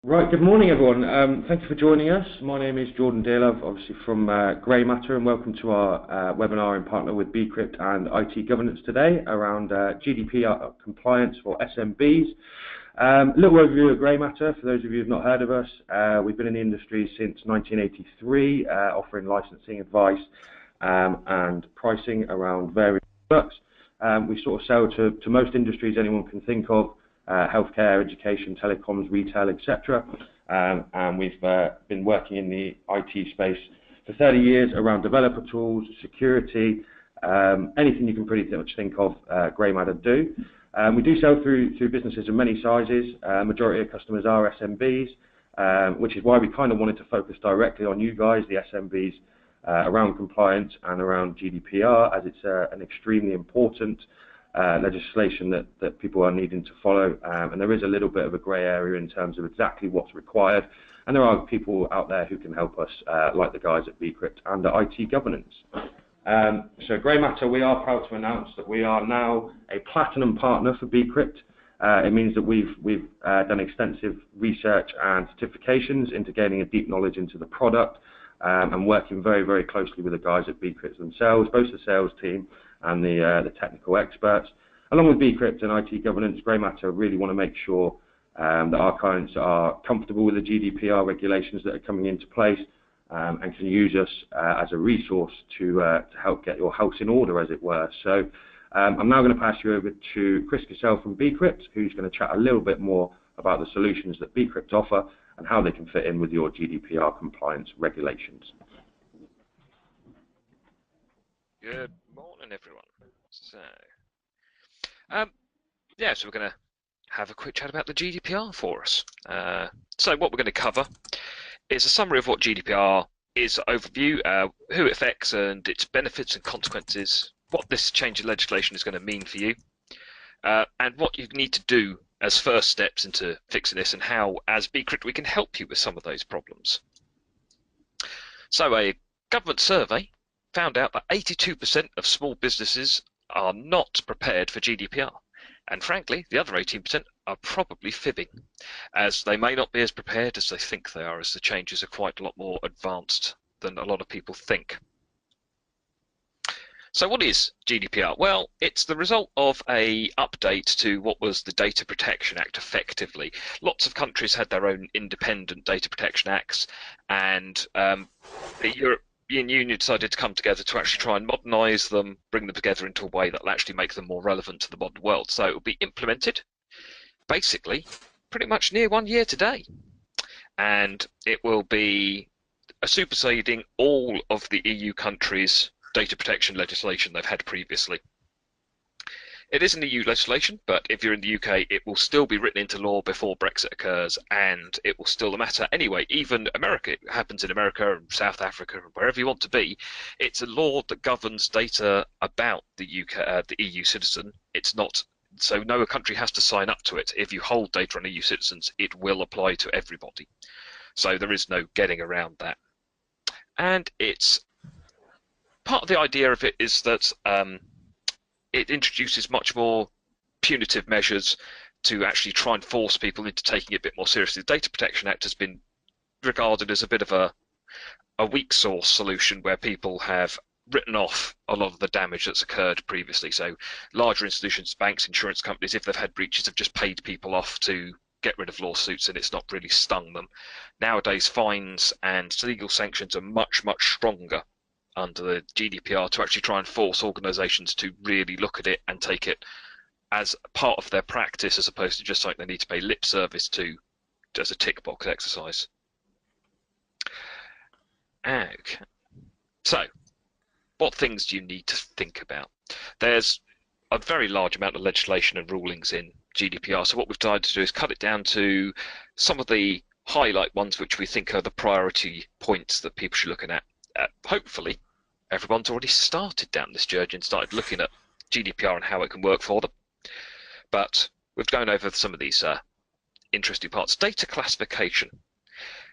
Right, good morning everyone. Thank you for joining us. My name is Jordan Dearlove, obviously from Grey Matter, and welcome to our webinar in partner with Becrypt and IT Governance today around GDPR Compliance for SMBs. A little overview of Grey Matter, for those of you who have not heard of us. We've been in the industry since 1983, offering licensing advice and pricing around various products. We sort of sell to most industries anyone can think of. Healthcare, education, telecoms, retail, etc. And we've been working in the IT space for 30 years around developer tools, security, anything you can pretty much think of, Grey Matter do. We do sell through businesses of many sizes. Majority of customers are SMBs, which is why we kind of wanted to focus directly on you guys, the SMBs, around compliance and around GDPR, as it's an extremely important legislation that people are needing to follow, and there is a little bit of a grey area in terms of exactly what's required, and there are people out there who can help us, like the guys at Becrypt and at IT Governance. So Grey Matter, we are proud to announce that we are now a platinum partner for Becrypt. It means that we've done extensive research and certifications into gaining a deep knowledge into the product, and working very, very closely with the guys at Becrypt themselves, both the sales team and the technical experts. Along with Becrypt and IT Governance, Grey Matter really want to make sure that our clients are comfortable with the GDPR regulations that are coming into place, and can use us as a resource to help get your house in order, as it were. So I'm now going to pass you over to Chris Cassell from Becrypt, who's going to chat a little bit more about the solutions that Becrypt offer and how they can fit in with your GDPR compliance regulations. Good morning, everyone. So we're going to have a quick chat about the GDPR for us. So what we're going to cover is a summary of what GDPR is, overview, who it affects and its benefits and consequences, what this change in legislation is going to mean for you, and what you need to do as first steps into fixing this, and how, as Becrypt, we can help you with some of those problems. So a government survey found out that 82% of small businesses are not prepared for GDPR. And frankly, the other 18% are probably fibbing, as they may not be as prepared as they think they are, as the changes are quite a lot more advanced than a lot of people think. So what is GDPR? Well, it's the result of an update to what was the Data Protection Act, effectively. Lots of countries had their own independent data protection acts, and the European Union decided to come together to actually try and modernise them, bring them together into a way that will actually make them more relevant to the modern world. So it will be implemented, basically, pretty much near 1 year today. And it will be superseding all of the EU countries' data protection legislation they've had previously. It is an EU legislation, but if you're in the UK, it will still be written into law before Brexit occurs, and it will still matter anyway. Even America, it happens in America and South Africa, wherever you want to be. It's a law that governs data about the UK, the EU citizen. It's not, so no country has to sign up to it. If you hold data on EU citizens, it will apply to everybody. So there is no getting around that. And it's part of the idea of it is that it introduces much more punitive measures to actually try and force people into taking it a bit more seriously. The Data Protection Act has been regarded as a bit of a weak source solution, where people have written off a lot of the damage that's occurred previously. So larger institutions, banks, insurance companies, if they've had breaches, have just paid people off to get rid of lawsuits, and it's not really stung them. Nowadays, fines and legal sanctions are much, much stronger under the GDPR to actually try and force organisations to really look at it and take it as part of their practice, as opposed to just something they need to pay lip service to as a tick box exercise. Okay. So, what things do you need to think about? There's a very large amount of legislation and rulings in GDPR, so what we've tried to do is cut it down to some of the highlight ones which we think are the priority points that people should be looking at. Hopefully, everyone's already started down this journey and started looking at GDPR and how it can work for them. But we've gone over some of these interesting parts. Data classification.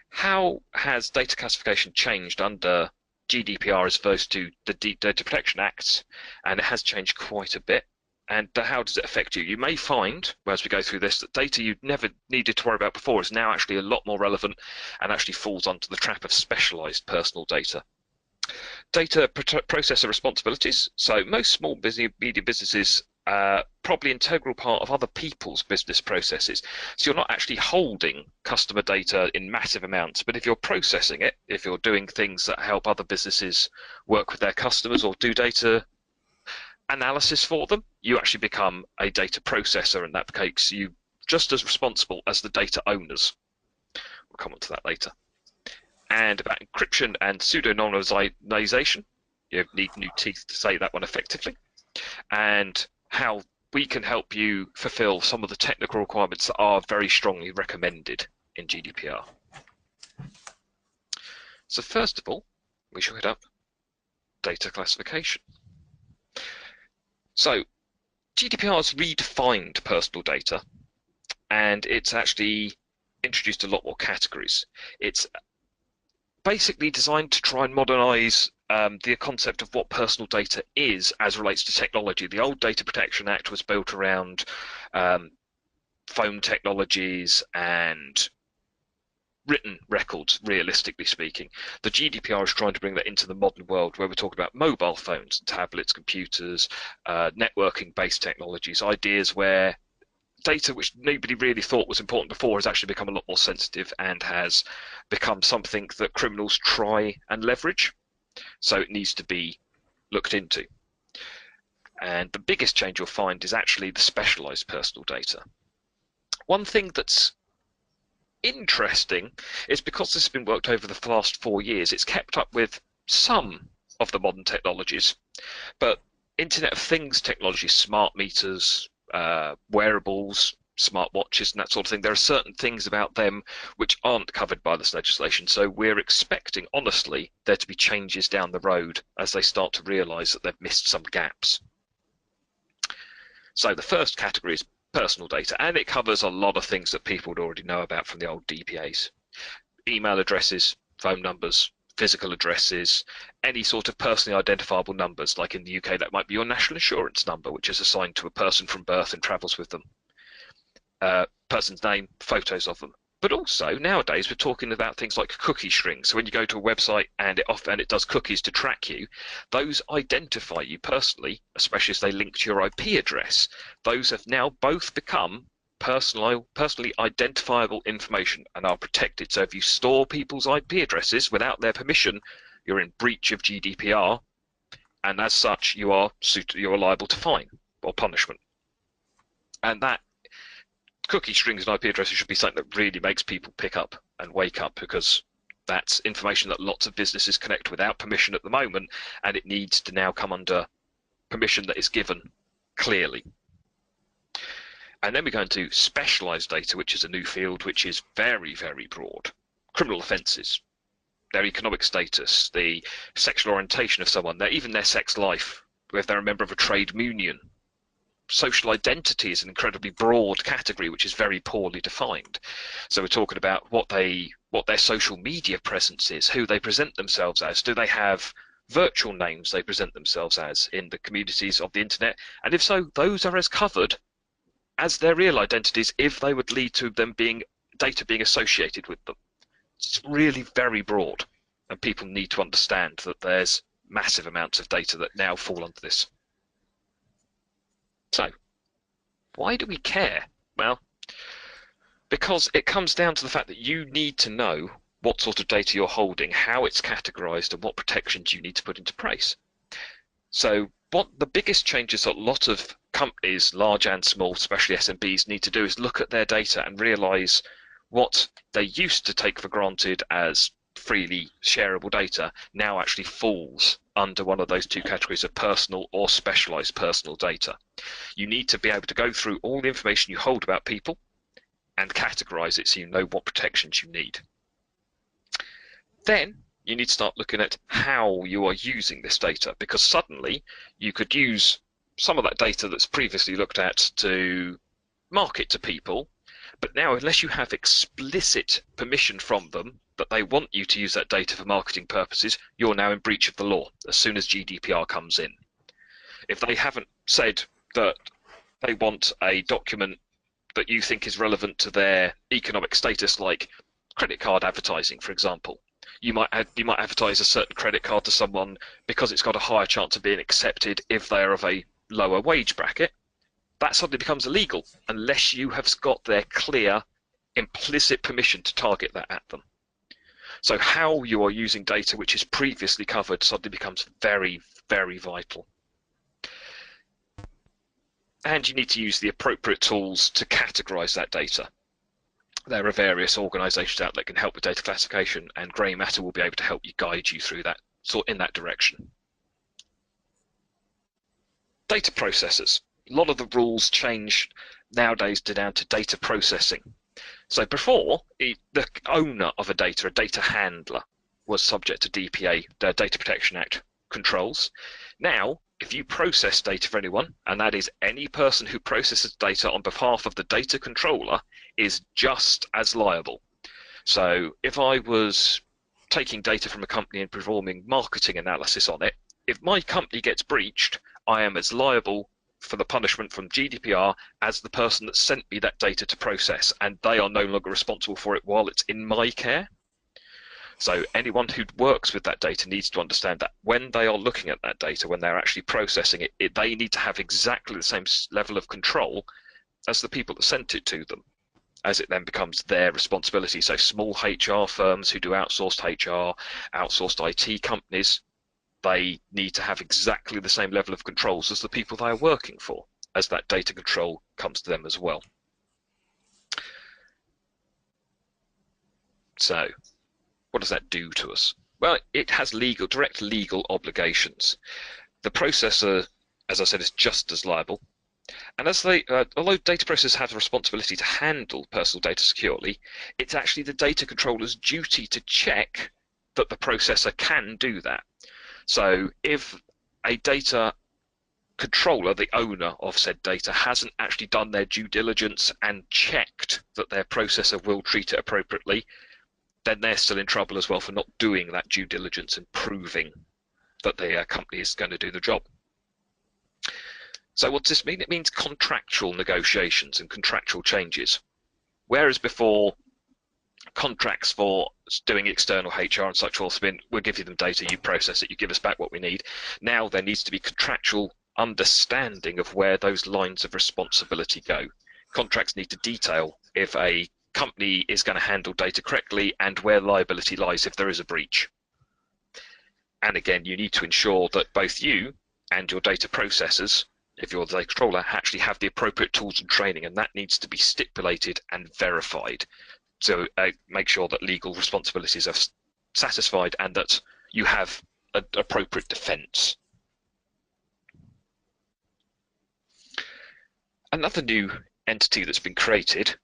How has data classification changed under GDPR as opposed to the Data Protection Acts? And it has changed quite a bit. And how does it affect you? You may find, as we go through this, that data you never needed to worry about before is now actually a lot more relevant and actually falls onto the trap of specialized personal data. Data processor responsibilities. So most small medium businesses probably integral part of other people's business processes. So you're not actually holding customer data in massive amounts, but if you're processing it, if you're doing things that help other businesses work with their customers or do data analysis for them, you actually become a data processor, and that makes you just as responsible as the data owners. We'll come on to that later. And about encryption and pseudonymization, you need new teeth to say that one effectively, and how we can help you fulfill some of the technical requirements that are very strongly recommended in GDPR. So first of all, we shall hit up data classification. So GDPR has redefined personal data, and it's actually introduced a lot more categories. It's basically designed to try and modernize the concept of what personal data is as relates to technology. The old Data Protection Act was built around phone technologies and written records, realistically speaking. The GDPR is trying to bring that into the modern world where we're talking about mobile phones, tablets, computers, networking-based technologies, ideas where data which nobody really thought was important before has actually become a lot more sensitive and has become something that criminals try and leverage. So it needs to be looked into. And the biggest change you'll find is actually the specialized personal data. One thing that's interesting is because this has been worked over the last 4 years, it's kept up with some of the modern technologies, but Internet of Things technology, smart meters, wearables, smart watches and that sort of thing, there are certain things about them which aren't covered by this legislation. So we're expecting, honestly, there to be changes down the road as they start to realise that they've missed some gaps. So the first category is personal data, and it covers a lot of things that people would already know about from the old DPAs. Email addresses, phone numbers, physical addresses, any sort of personally identifiable numbers, like in the UK that might be your national insurance number, which is assigned to a person from birth and travels with them. Person's name, photos of them. But also nowadays we're talking about things like cookie strings. So when you go to a website and it does cookies to track you, those identify you personally, especially as they link to your IP address. Those have now both become personally identifiable information and are protected. So if you store people's IP addresses without their permission, you're in breach of GDPR, and as such you are liable to fine or punishment. And that cookie strings and IP addresses should be something that really makes people pick up and wake up, because that's information that lots of businesses connect without permission at the moment, and it needs to now come under permission that is given clearly. And then we go into specialized data, which is a new field which is very, very broad. Criminal offences, their economic status, the sexual orientation of someone, even their sex life, whether they're a member of a trade union. Social identity is an incredibly broad category which is very poorly defined. So we're talking about what their social media presence is, who they present themselves as. Do they have virtual names they present themselves as in the communities of the internet? And if so, those are as covered as their real identities if they would lead to them data being associated with them. It's really very broad, and people need to understand that there's massive amounts of data that now fall under this. So, why do we care? Well, because it comes down to the fact that you need to know what sort of data you're holding, how it's categorized, and what protections you need to put into place. So what the biggest changes that a lot of companies, large and small, especially SMBs, need to do is look at their data and realize what they used to take for granted as freely shareable data now actually falls under one of those two categories of personal or specialized personal data. You need to be able to go through all the information you hold about people and categorize it so you know what protections you need. Then you need to start looking at how you are using this data, because suddenly you could use some of that data that's previously looked at to market to people, but now unless you have explicit permission from them that they want you to use that data for marketing purposes, you're now in breach of the law as soon as GDPR comes in. If they haven't said that They want a document that you think is relevant to their economic status, like credit card advertising, for example. You might advertise a certain credit card to someone because it's got a higher chance of being accepted if they're of a lower wage bracket. That suddenly becomes illegal unless you have got their clear, implicit permission to target that at them. So how you are using data which is previously covered suddenly becomes very, very vital. And you need to use the appropriate tools to categorize that data. There are various organizations out there that can help with data classification, and Grey Matter will be able to help you, guide you through that, in that direction. Data processors. A lot of the rules change nowadays down to data processing. So before, the owner of a data handler, was subject to DPA, the Data Protection Act controls. Now, if you process data for anyone, and that is any person who processes data on behalf of the data controller, is just as liable. So if I was taking data from a company and performing marketing analysis on it, if my company gets breached, I am as liable for the punishment from GDPR as the person that sent me that data to process, and they are no longer responsible for it while it's in my care. So anyone who works with that data needs to understand that when they are looking at that data, when they're actually processing it, they need to have exactly the same level of control as the people that sent it to them, as it then becomes their responsibility. So small HR firms who do outsourced HR, outsourced IT companies, they need to have exactly the same level of controls as the people they are working for, as that data control comes to them as well. So what does that do to us? Well, it has direct legal obligations. The processor, as I said, is just as liable. And although data processors have the responsibility to handle personal data securely, it's actually the data controller's duty to check that the processor can do that. So if a data controller, the owner of said data, hasn't actually done their due diligence and checked that their processor will treat it appropriately, then they're still in trouble as well for not doing that due diligence and proving that the company is going to do the job. So what does this mean? It means contractual negotiations and contractual changes. Whereas before, contracts for doing external HR and such forth, we'll give you them data, you process it, you give us back what we need. Now there needs to be contractual understanding of where those lines of responsibility go. Contracts need to detail if a company is going to handle data correctly and where liability lies if there is a breach. And again, you need to ensure that both you and your data processors, if you're the data controller, actually have the appropriate tools and training, and that needs to be stipulated and verified to make sure that legal responsibilities are satisfied and that you have an appropriate defense. Another new entity that's been created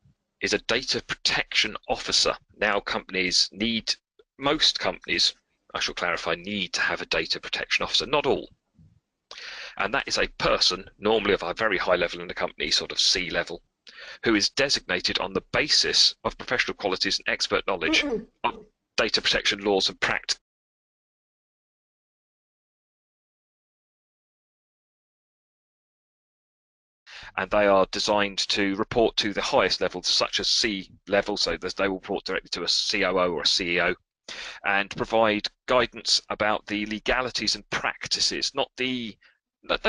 is a data protection officer. Now most companies, I shall clarify, need to have a data protection officer, not all. And that is a person, normally of a very high level in the company, sort of C level, who is designated on the basis of professional qualities and expert knowledge of data protection laws and practice. And they are designed to report to the highest levels, such as C level, so that they will report directly to a COO or a CEO, and provide guidance about the legalities and practices. They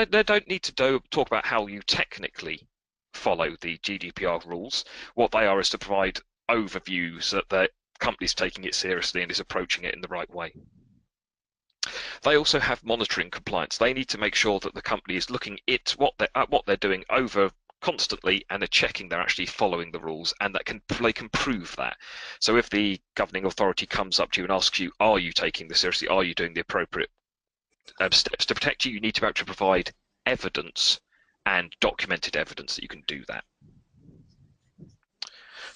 don't need to talk about how you technically follow the GDPR rules. What they are is to provide overviews that the company's taking it seriously and is approaching it in the right way. They also have monitoring compliance. They need to make sure that the company is looking at what they're doing over constantly and are checking they're actually following the rules, and that they can prove that. So if the governing authority comes up to you and asks you, are you taking this seriously? Are you doing the appropriate steps to protect you? You need to be able to provide evidence and documented evidence that you can do that.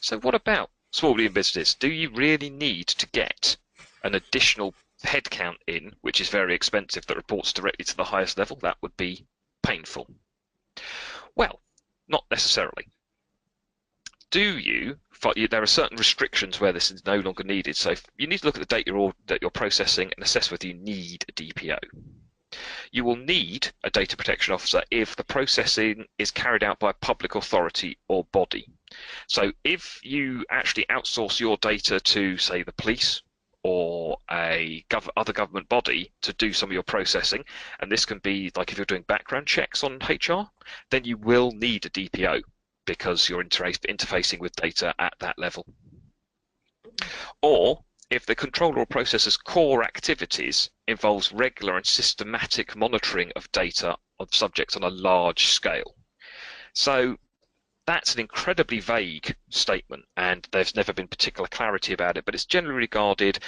So what about small medium businesses? Do you really need to get an additional headcount in, which is very expensive, that reports directly to the highest level? That would be painful. Well, not necessarily. There are certain restrictions where this is no longer needed. So you need to look at the data that you're processing and assess whether you need a DPO. You will need a data protection officer if the processing is carried out by a public authority or body. So if you actually outsource your data to, say, the police or a other government body to do some of your processing, and this can be like if you're doing background checks on HR, then you will need a DPO because you're interfacing with data at that level. Or if the controller or processor's core activities involves regular and systematic monitoring of data of subjects on a large scale. So that's an incredibly vague statement, and there's never been particular clarity about it, but it's generally regarded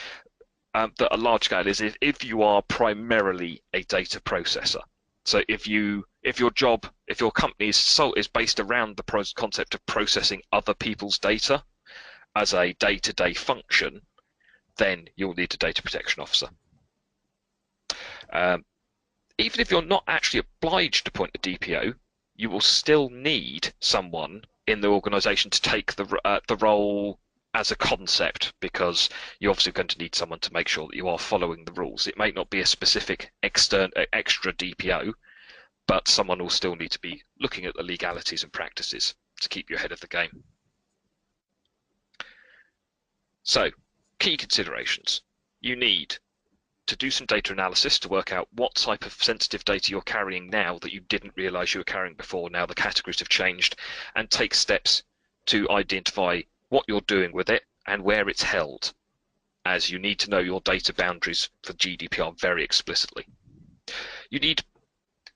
that a large scale is if you are primarily a data processor. So if your company is based around the concept of processing other people's data as a day-to-day function, then you'll need a data protection officer. Even if you're not actually obliged to appoint a DPO, you will still need someone in the organisation to take the role as a concept, because you're obviously going to need someone to make sure that you are following the rules. It may not be a specific extra DPO, but someone will still need to be looking at the legalities and practices to keep you ahead of the game. So, key considerations. You need to do some data analysis to work out what type of sensitive data you're carrying now that you didn't realise you were carrying before. Now the categories have changed, and take steps to identify what you're doing with it and where it's held, as you need to know your data boundaries for GDPR very explicitly. You need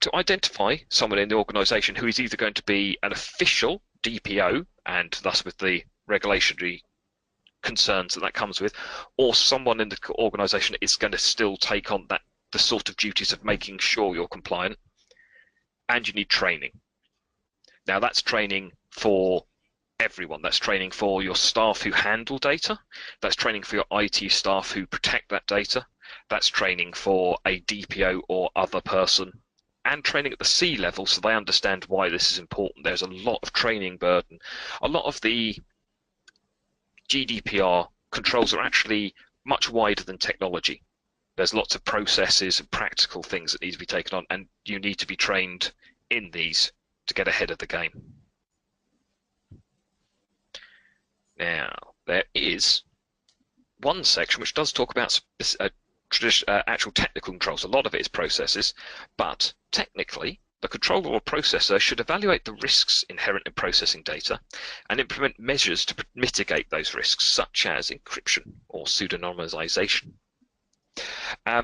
to identify someone in the organisation who is either going to be an official DPO, and thus with the regulatory concerns that comes with, or someone in the organisation is going to still take on the sort of duties of making sure you're compliant. And you need training. Now that's training for everyone. That's training for your staff who handle data. That's training for your IT staff who protect that data. That's training for a DPO or other person, and training at the C level so they understand why this is important. There's a lot of training burden. A lot of the GDPR controls are actually much wider than technology. There's lots of processes and practical things that need to be taken on, and you need to be trained in these to get ahead of the game. Now, there is one section which does talk about actual technical controls. A lot of it is processes, but technically, the controller or processor should evaluate the risks inherent in processing data and implement measures to mitigate those risks, such as encryption or pseudonymization.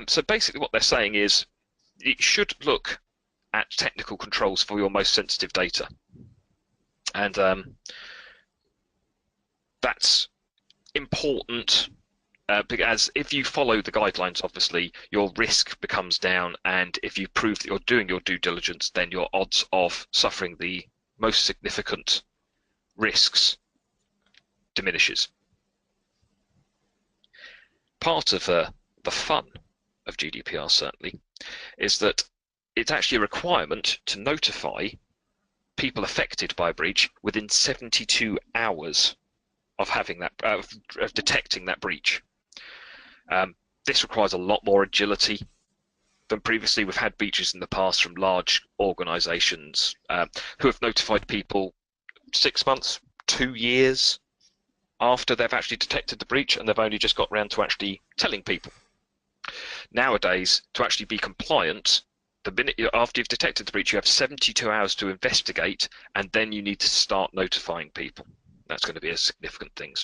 So basically what they're saying is it should look at technical controls for your most sensitive data. And that's important because if you follow the guidelines, obviously, your risk becomes down, and if you prove that you're doing your due diligence, then your odds of suffering the most significant risks diminishes. Part of the fun of GDPR, certainly, is that it's actually a requirement to notify people affected by a breach within 72 hours of having that, of detecting that breach. This requires a lot more agility than previously. We've had breaches in the past from large organisations who have notified people 6 months, 2 years after they've actually detected the breach, and they've only just got around to actually telling people. Nowadays, to actually be compliant, the minute after you've detected the breach, you have 72 hours to investigate, and then you need to start notifying people. That's going to be a significant thing.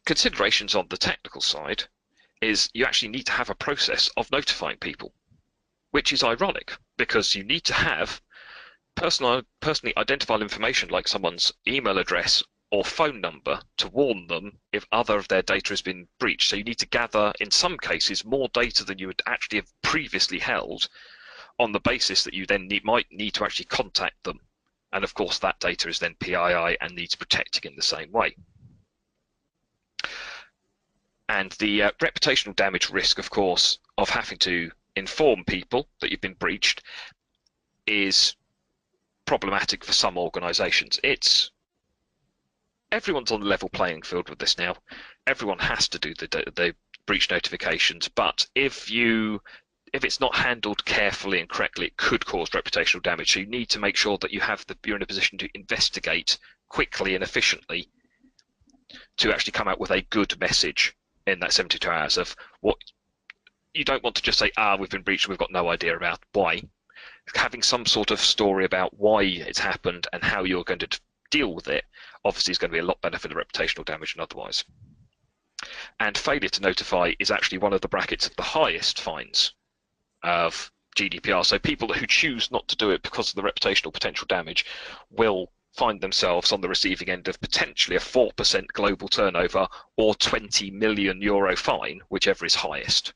Considerations on the technical side is you actually need to have a process of notifying people, which is ironic because you need to have personally identifiable information like someone's email address or phone number to warn them if other of their data has been breached. So you need to gather, in some cases, more data than you would actually have previously held, on the basis that you then might need to actually contact them. And of course that data is then PII and needs protecting in the same way. And the reputational damage risk, of course, of having to inform people that you've been breached is problematic for some organisations. Everyone's on the level playing field with this now. Everyone has to do the breach notifications, but if it's not handled carefully and correctly, it could cause reputational damage. So you need to make sure that you're in a position to investigate quickly and efficiently to actually come out with a good message in that 72 hours of what you don't want to just say, we've been breached, we've got no idea about why. Having some sort of story about why it's happened and how you're going to deal with it obviously is going to be a lot better for the reputational damage than otherwise. And failure to notify is actually one of the brackets of the highest fines of GDPR. So people who choose not to do it because of the reputational potential damage will find themselves on the receiving end of potentially a 4% global turnover or €20 million fine, whichever is highest.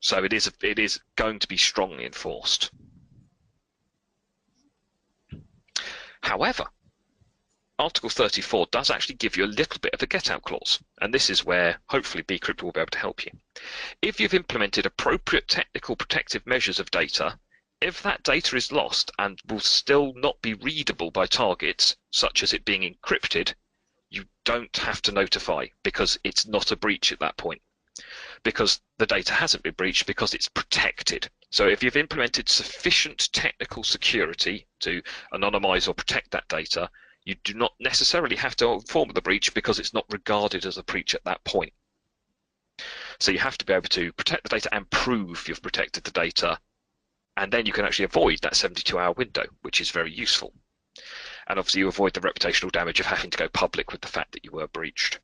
So it is going to be strongly enforced. However, Article 34 does actually give you a little bit of a get-out clause, and this is where hopefully Becrypt will be able to help you. If you've implemented appropriate technical protective measures of data, if that data is lost and will still not be readable by targets, such as it being encrypted, you don't have to notify because it's not a breach at that point. Because the data hasn't been breached because it's protected. So if you've implemented sufficient technical security to anonymize or protect that data, you do not necessarily have to inform of the breach because it's not regarded as a breach at that point. So you have to be able to protect the data and prove you've protected the data, and then you can actually avoid that 72-hour window, which is very useful. And obviously you avoid the reputational damage of having to go public with the fact that you were breached.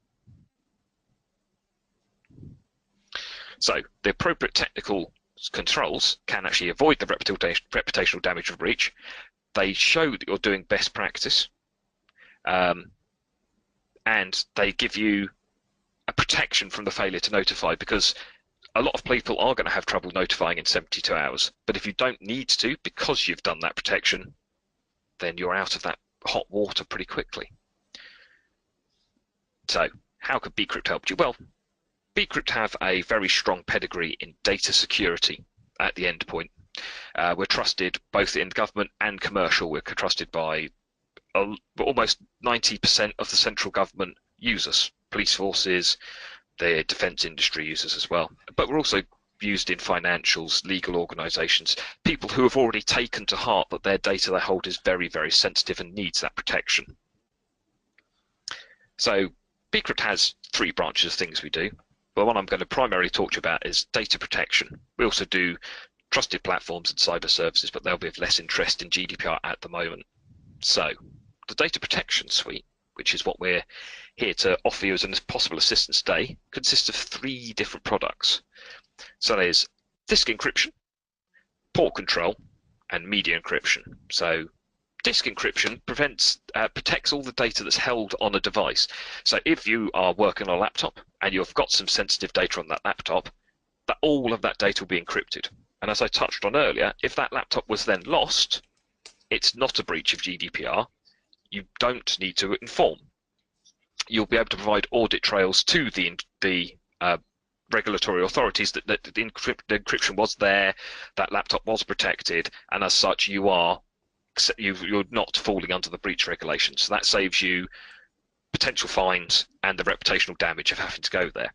So the appropriate technical controls can actually avoid the reputational damage of breach. They show that you're doing best practice, and they give you a protection from the failure to notify, because a lot of people are going to have trouble notifying in 72 hours. But if you don't need to, because you've done that protection, then you're out of that hot water pretty quickly. So how could Becrypt help you? Well, Becrypt have a very strong pedigree in data security at the endpoint. We're trusted both in government and commercial. We're trusted by almost 90% of the central government use us. Police forces, the defence industry uses us as well. But we're also used in financials, legal organisations, people who have already taken to heart that their data they hold is very, very sensitive and needs that protection. So Becrypt has three branches of things we do. The one I'm going to primarily talk to you about is data protection. We also do trusted platforms and cyber services, but they'll be of less interest in GDPR at the moment. So the data protection suite, which is what we're here to offer you as a possible assistance today, consists of three different products. So there's disk encryption, port control, and media encryption. So disk encryption protects all the data that's held on a device. So if you are working on a laptop and you've got some sensitive data on that laptop, all of that data will be encrypted. And as I touched on earlier, if that laptop was then lost, it's not a breach of GDPR. You don't need to inform. You'll be able to provide audit trails to the regulatory authorities that the encryption was there, that laptop was protected, and as such you're not falling under the breach regulations. So that saves you potential fines and the reputational damage of having to go there.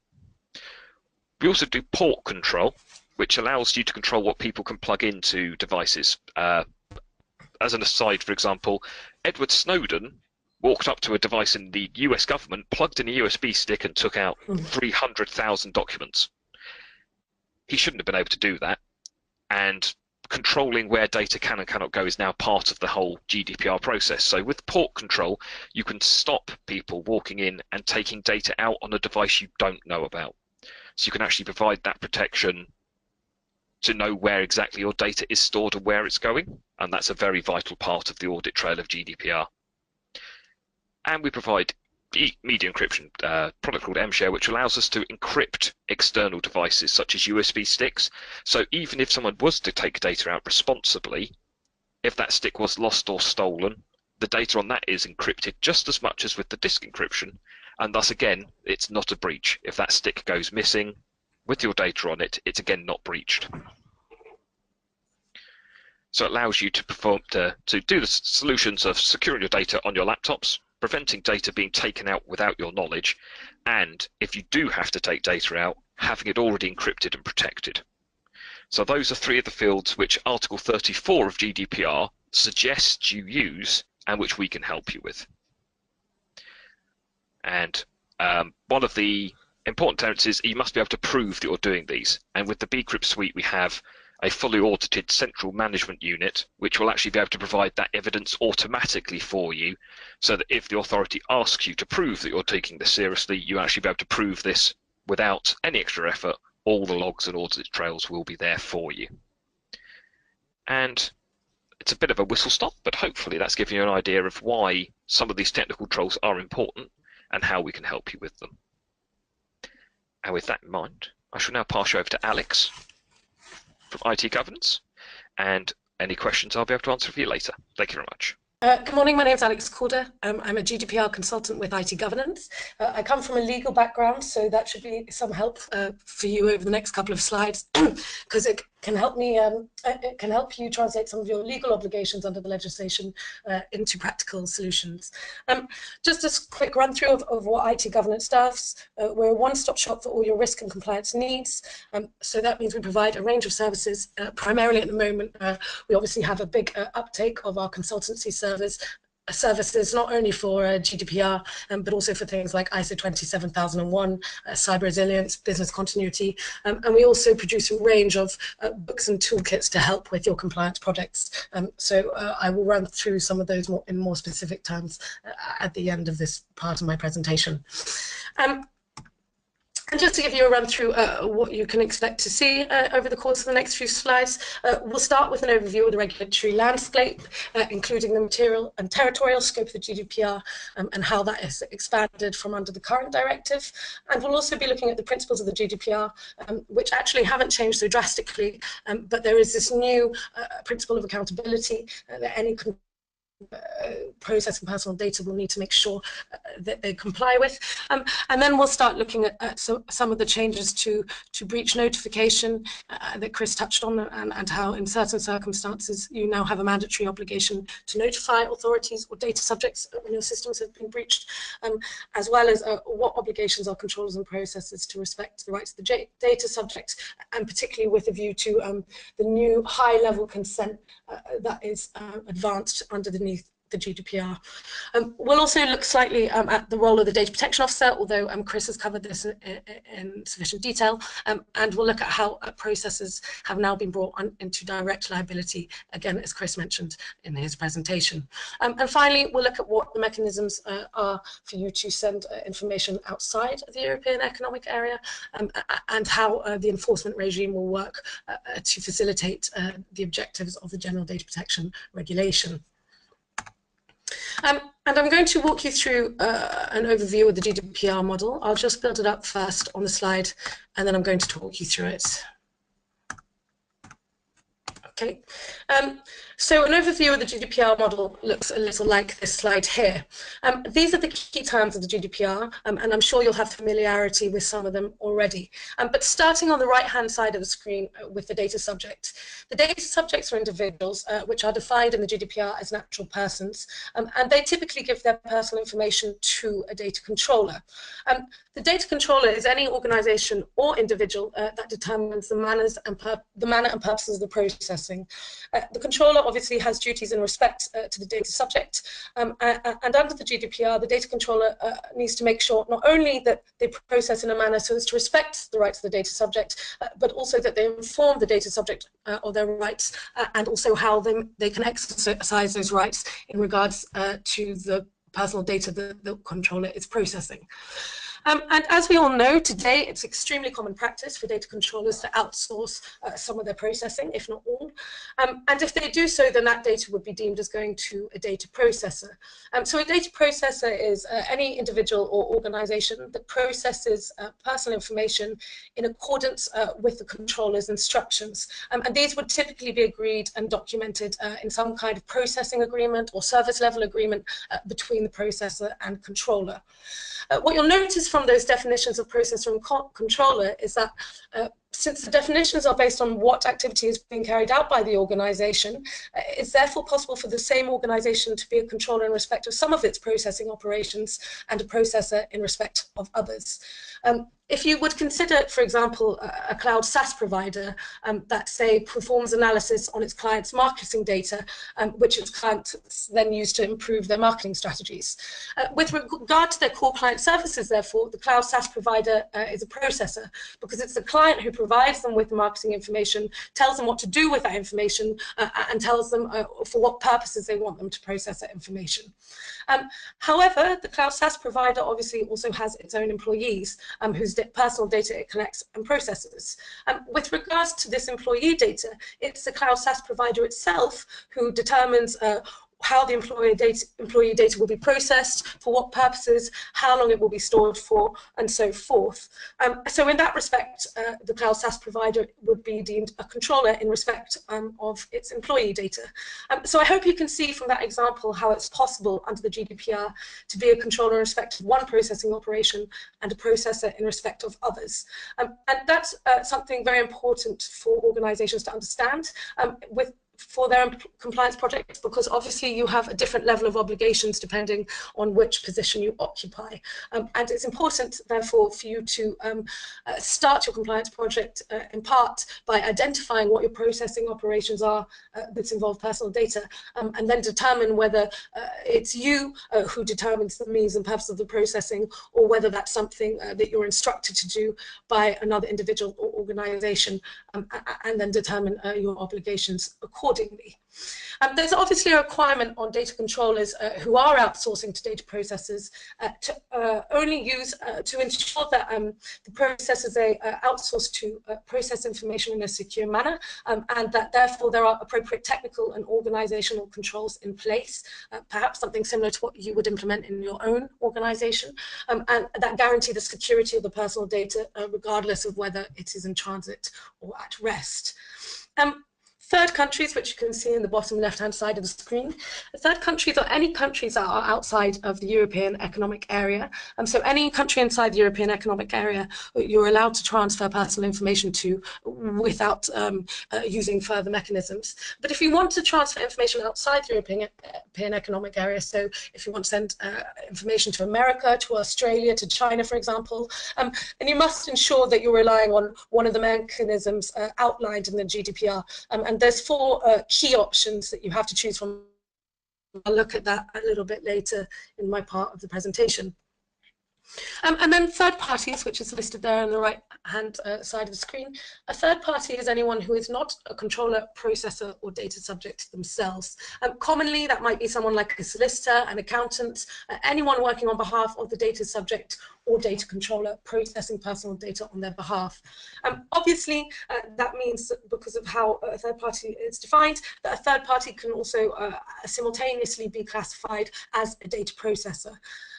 We also do port control, which allows you to control what people can plug into devices. As an aside, for example, Edward Snowden walked up to a device in the US government, plugged in a USB stick and took out 300,000 documents. He shouldn't have been able to do that, and controlling where data can and cannot go is now part of the whole GDPR process. So with port control, you can stop people walking in and taking data out on a device you don't know about. So you can actually provide that protection to know where exactly your data is stored and where it's going, and that's a very vital part of the audit trail of GDPR. And we provide media encryption, product called mShare, which allows us to encrypt external devices such as USB sticks. So even if someone was to take data out responsibly, if that stick was lost or stolen, the data on that is encrypted just as much as with the disk encryption, and thus again, it's not a breach. If that stick goes missing with your data on it, it's again not breached. So it allows you to do the solutions of securing your data on your laptops, preventing data being taken out without your knowledge, and if you do have to take data out, having it already encrypted and protected. So those are three of the fields which Article 34 of GDPR suggests you use and which we can help you with. And one of the important tenets is you must be able to prove that you're doing these. And with the Becrypt suite, we have a fully audited central management unit, which will actually be able to provide that evidence automatically for you, so that if the authority asks you to prove that you're taking this seriously, you actually be able to prove this without any extra effort. All the logs and audit trails will be there for you. And it's a bit of a whistle stop, but hopefully that's giving you an idea of why some of these technical controls are important and how we can help you with them. And with that in mind, I shall now pass you over to Alex from IT Governance, and any questions I'll be able to answer for you later. Thank you very much. Good morning, my name is Alex Calder. I'm a GDPR consultant with IT Governance. I come from a legal background, so that should be some help for you over the next couple of slides, because it can help me. It can help you translate some of your legal obligations under the legislation into practical solutions. Just a quick run through of what IT Governance does. We're a one-stop shop for all your risk and compliance needs. So that means we provide a range of services. Primarily at the moment, we obviously have a big uptake of our consultancy services, not only for GDPR, but also for things like ISO 27001, cyber resilience, business continuity, and we also produce a range of books and toolkits to help with your compliance projects. So I will run through some of those in more specific terms at the end of this part of my presentation. And just to give you a run through what you can expect to see over the course of the next few slides, we'll start with an overview of the regulatory landscape, including the material and territorial scope of the GDPR and how that is expanded from under the current directive. And we'll also be looking at the principles of the GDPR, which actually haven't changed so drastically, but there is this new principle of accountability that any processing personal data will need to make sure that they comply with. And then we'll start looking at some of the changes to breach notification that Chris touched on, and how in certain circumstances you now have a mandatory obligation to notify authorities or data subjects when your systems have been breached, as well as what obligations are controllers and processors to respect the rights of the data subjects, and particularly with a view to the new high-level consent that is advanced underneath the GDPR. We'll also look slightly at the role of the data protection officer, although Chris has covered this in sufficient detail, and we'll look at how processes have now been brought into direct liability, again, as Chris mentioned in his presentation. And finally, we'll look at what the mechanisms are for you to send information outside of the European Economic Area, and how the enforcement regime will work to facilitate the objectives of the General Data Protection Regulation. And I'm going to walk you through an overview of the GDPR model. I'll just build it up first on the slide, and then I'm going to talk you through it. Okay, so an overview of the GDPR model looks a little like this slide here. These are the key terms of the GDPR, and I'm sure you'll have familiarity with some of them already. But starting on the right-hand side of the screen with the data subject. The data subjects are individuals which are defined in the GDPR as natural persons, and they typically give their personal information to a data controller. The data controller is any organization or individual that determines the manner and purposes of the processing. The controller obviously has duties in respect to the data subject, and under the GDPR, the data controller needs to make sure not only that they process in a manner so as to respect the rights of the data subject, but also that they inform the data subject of their rights, and also how they can exercise those rights in regards to the personal data that the controller is processing. And as we all know, today it's extremely common practice for data controllers to outsource some of their processing, if not all. And if they do so, then that data would be deemed as going to a data processor. So a data processor is any individual or organization that processes personal information in accordance with the controller's instructions. And these would typically be agreed and documented in some kind of processing agreement or service level agreement between the processor and controller. What you'll notice from those definitions of processor and controller is that Since the definitions are based on what activity is being carried out by the organisation, it's therefore possible for the same organisation to be a controller in respect of some of its processing operations and a processor in respect of others. If you would consider, for example, a cloud SaaS provider that, say, performs analysis on its clients' marketing data, which its clients then use to improve their marketing strategies. With regard to their core client services, therefore, the cloud SaaS provider is a processor, because it's the client who provides them with the marketing information, tells them what to do with that information, and tells them for what purposes they want them to process that information. However, the cloud SaaS provider obviously also has its own employees whose personal data it collects and processes. With regards to this employee data, it's the cloud SaaS provider itself who determines how the employee data will be processed, for what purposes, how long it will be stored for, and so forth. So in that respect, the cloud SaaS provider would be deemed a controller in respect of its employee data. So I hope you can see from that example how it's possible under the GDPR to be a controller in respect of one processing operation and a processor in respect of others. And that's something very important for organizations to understand for their compliance projects, because obviously you have a different level of obligations depending on which position you occupy. And it's important, therefore, for you to start your compliance project in part by identifying what your processing operations are that involve personal data, and then determine whether it's you who determines the means and purpose of the processing, or whether that's something that you're instructed to do by another individual or organization, and then determine your obligations accordingly. There's obviously a requirement on data controllers who are outsourcing to data processors to only use, to ensure that the processors they outsource to process information in a secure manner, and that therefore there are appropriate technical and organizational controls in place, perhaps something similar to what you would implement in your own organization, and that guarantee the security of the personal data regardless of whether it is in transit or at rest. Third countries, which you can see in the bottom left-hand side of the screen. Third countries are any countries that are outside of the European Economic Area. So any country inside the European Economic Area, you're allowed to transfer personal information to without using further mechanisms. But if you want to transfer information outside the European Economic Area, so if you want to send information to America, to Australia, to China, for example, then you must ensure that you're relying on one of the mechanisms outlined in the GDPR. And there's four key options that you have to choose from. I'll look at that a little bit later in my part of the presentation. And then third parties, which is listed there on the right-hand side of the screen. A third party is anyone who is not a controller, processor, or data subject themselves. Commonly, that might be someone like a solicitor, an accountant, anyone working on behalf of the data subject or data controller processing personal data on their behalf. Obviously, that means that because of how a third party is defined, that a third party can also simultaneously be classified as a data processor.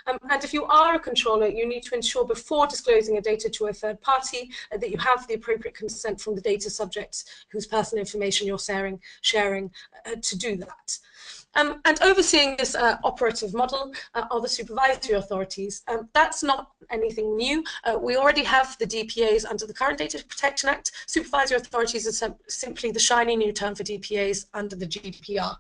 And if you are a controller, you need to ensure before disclosing a data to a third party that you have the appropriate consent from the data subjects whose personal information you're sharing to do that. And overseeing this operative model are the supervisory authorities. That's not anything new. We already have the DPAs under the current Data Protection Act. Supervisory authorities are simply the shiny new term for DPAs under the GDPR.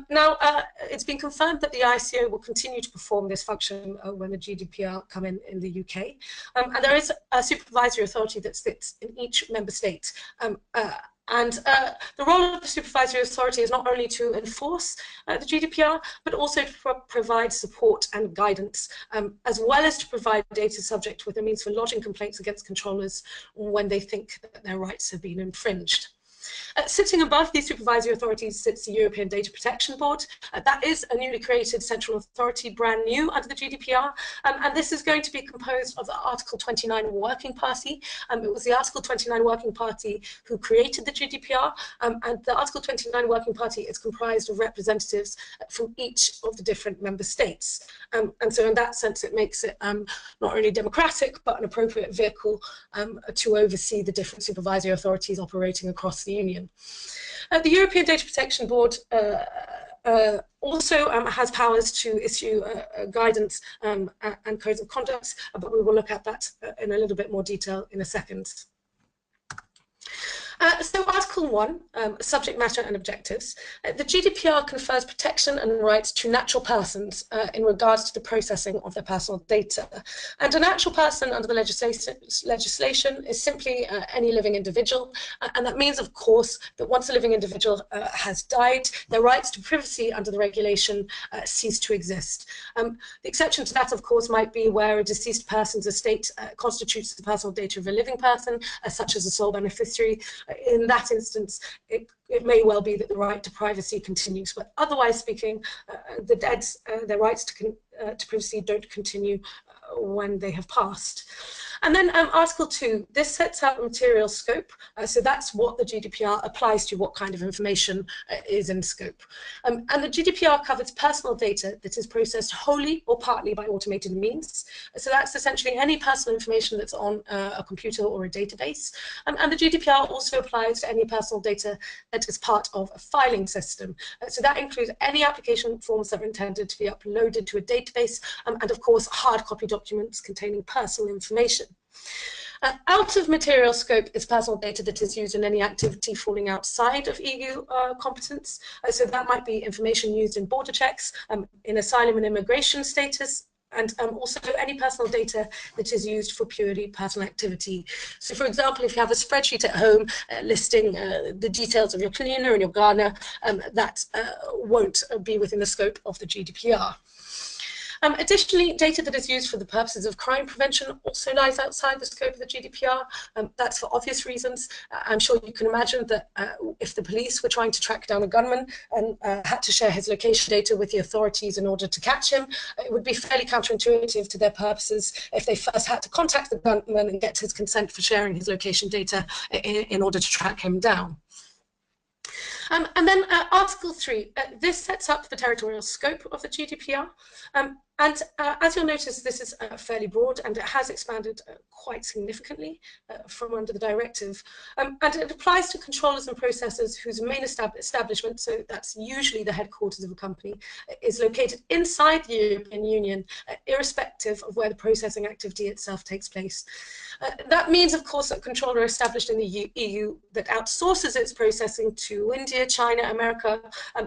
Now, it's been confirmed that the ICO will continue to perform this function when the GDPR come in the UK. And there is a supervisory authority that sits in each member state. And the role of the supervisory authority is not only to enforce the GDPR, but also to provide support and guidance, as well as to provide data subject with a means for lodging complaints against controllers when they think that their rights have been infringed. Sitting above these supervisory authorities sits the European Data Protection Board. That is a newly created central authority, brand new under the GDPR, and this is going to be composed of the Article 29 Working Party. It was the Article 29 Working Party who created the GDPR, and the Article 29 Working Party is comprised of representatives from each of the different member states. And so in that sense, it makes it not only democratic, but an appropriate vehicle to oversee the different supervisory authorities operating across the Union. The European Data Protection Board also has powers to issue guidance and codes of conduct, but we will look at that in a little bit more detail in a second. So Article 1, subject matter and objectives. The GDPR confers protection and rights to natural persons in regards to the processing of their personal data. And a natural person under the legislation is simply any living individual. And that means, of course, that once a living individual has died, their rights to privacy under the regulation cease to exist. The exception to that, of course, might be where a deceased person's estate constitutes the personal data of a living person, such as a sole beneficiary. In that instance, it may well be that the right to privacy continues, but otherwise speaking, the dead's their rights to privacy don't continue when they have passed. And then Article 2, this sets out a material scope. So that's what the GDPR applies to, what kind of information is in scope. And the GDPR covers personal data that is processed wholly or partly by automated means. So that's essentially any personal information that's on a computer or a database. And the GDPR also applies to any personal data that is part of a filing system. So that includes any application forms that are intended to be uploaded to a database, and of course, hard copy documents containing personal information. Out of material scope is personal data that is used in any activity falling outside of EU competence. So that might be information used in border checks, in asylum and immigration status, and also any personal data that is used for purely personal activity. So for example, if you have a spreadsheet at home listing the details of your cleaner and your gardener, that won't be within the scope of the GDPR. Additionally, data that is used for the purposes of crime prevention also lies outside the scope of the GDPR. That's for obvious reasons. I'm sure you can imagine that if the police were trying to track down a gunman and had to share his location data with the authorities in order to catch him, it would be fairly counterintuitive to their purposes if they first had to contact the gunman and get his consent for sharing his location data in order to track him down. And then Article 3, this sets up the territorial scope of the GDPR. And as you'll notice, this is fairly broad, and it has expanded quite significantly from under the directive. And it applies to controllers and processors whose main establishment, so that's usually the headquarters of a company, is located inside the European Union, irrespective of where the processing activity itself takes place. That means, of course, that a controller established in the EU that outsources its processing to India, China, America,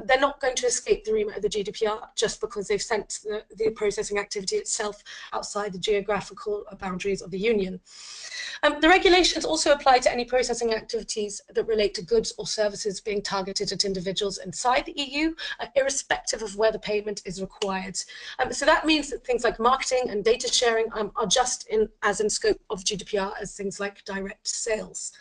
they're not going to escape the remit of the GDPR just because they've sent the processing activity itself outside the geographical boundaries of the Union. The regulations also apply to any processing activities that relate to goods or services being targeted at individuals inside the EU, irrespective of where the payment is required. So that means that things like marketing and data sharing are just as in scope of GDPR as things like direct sales.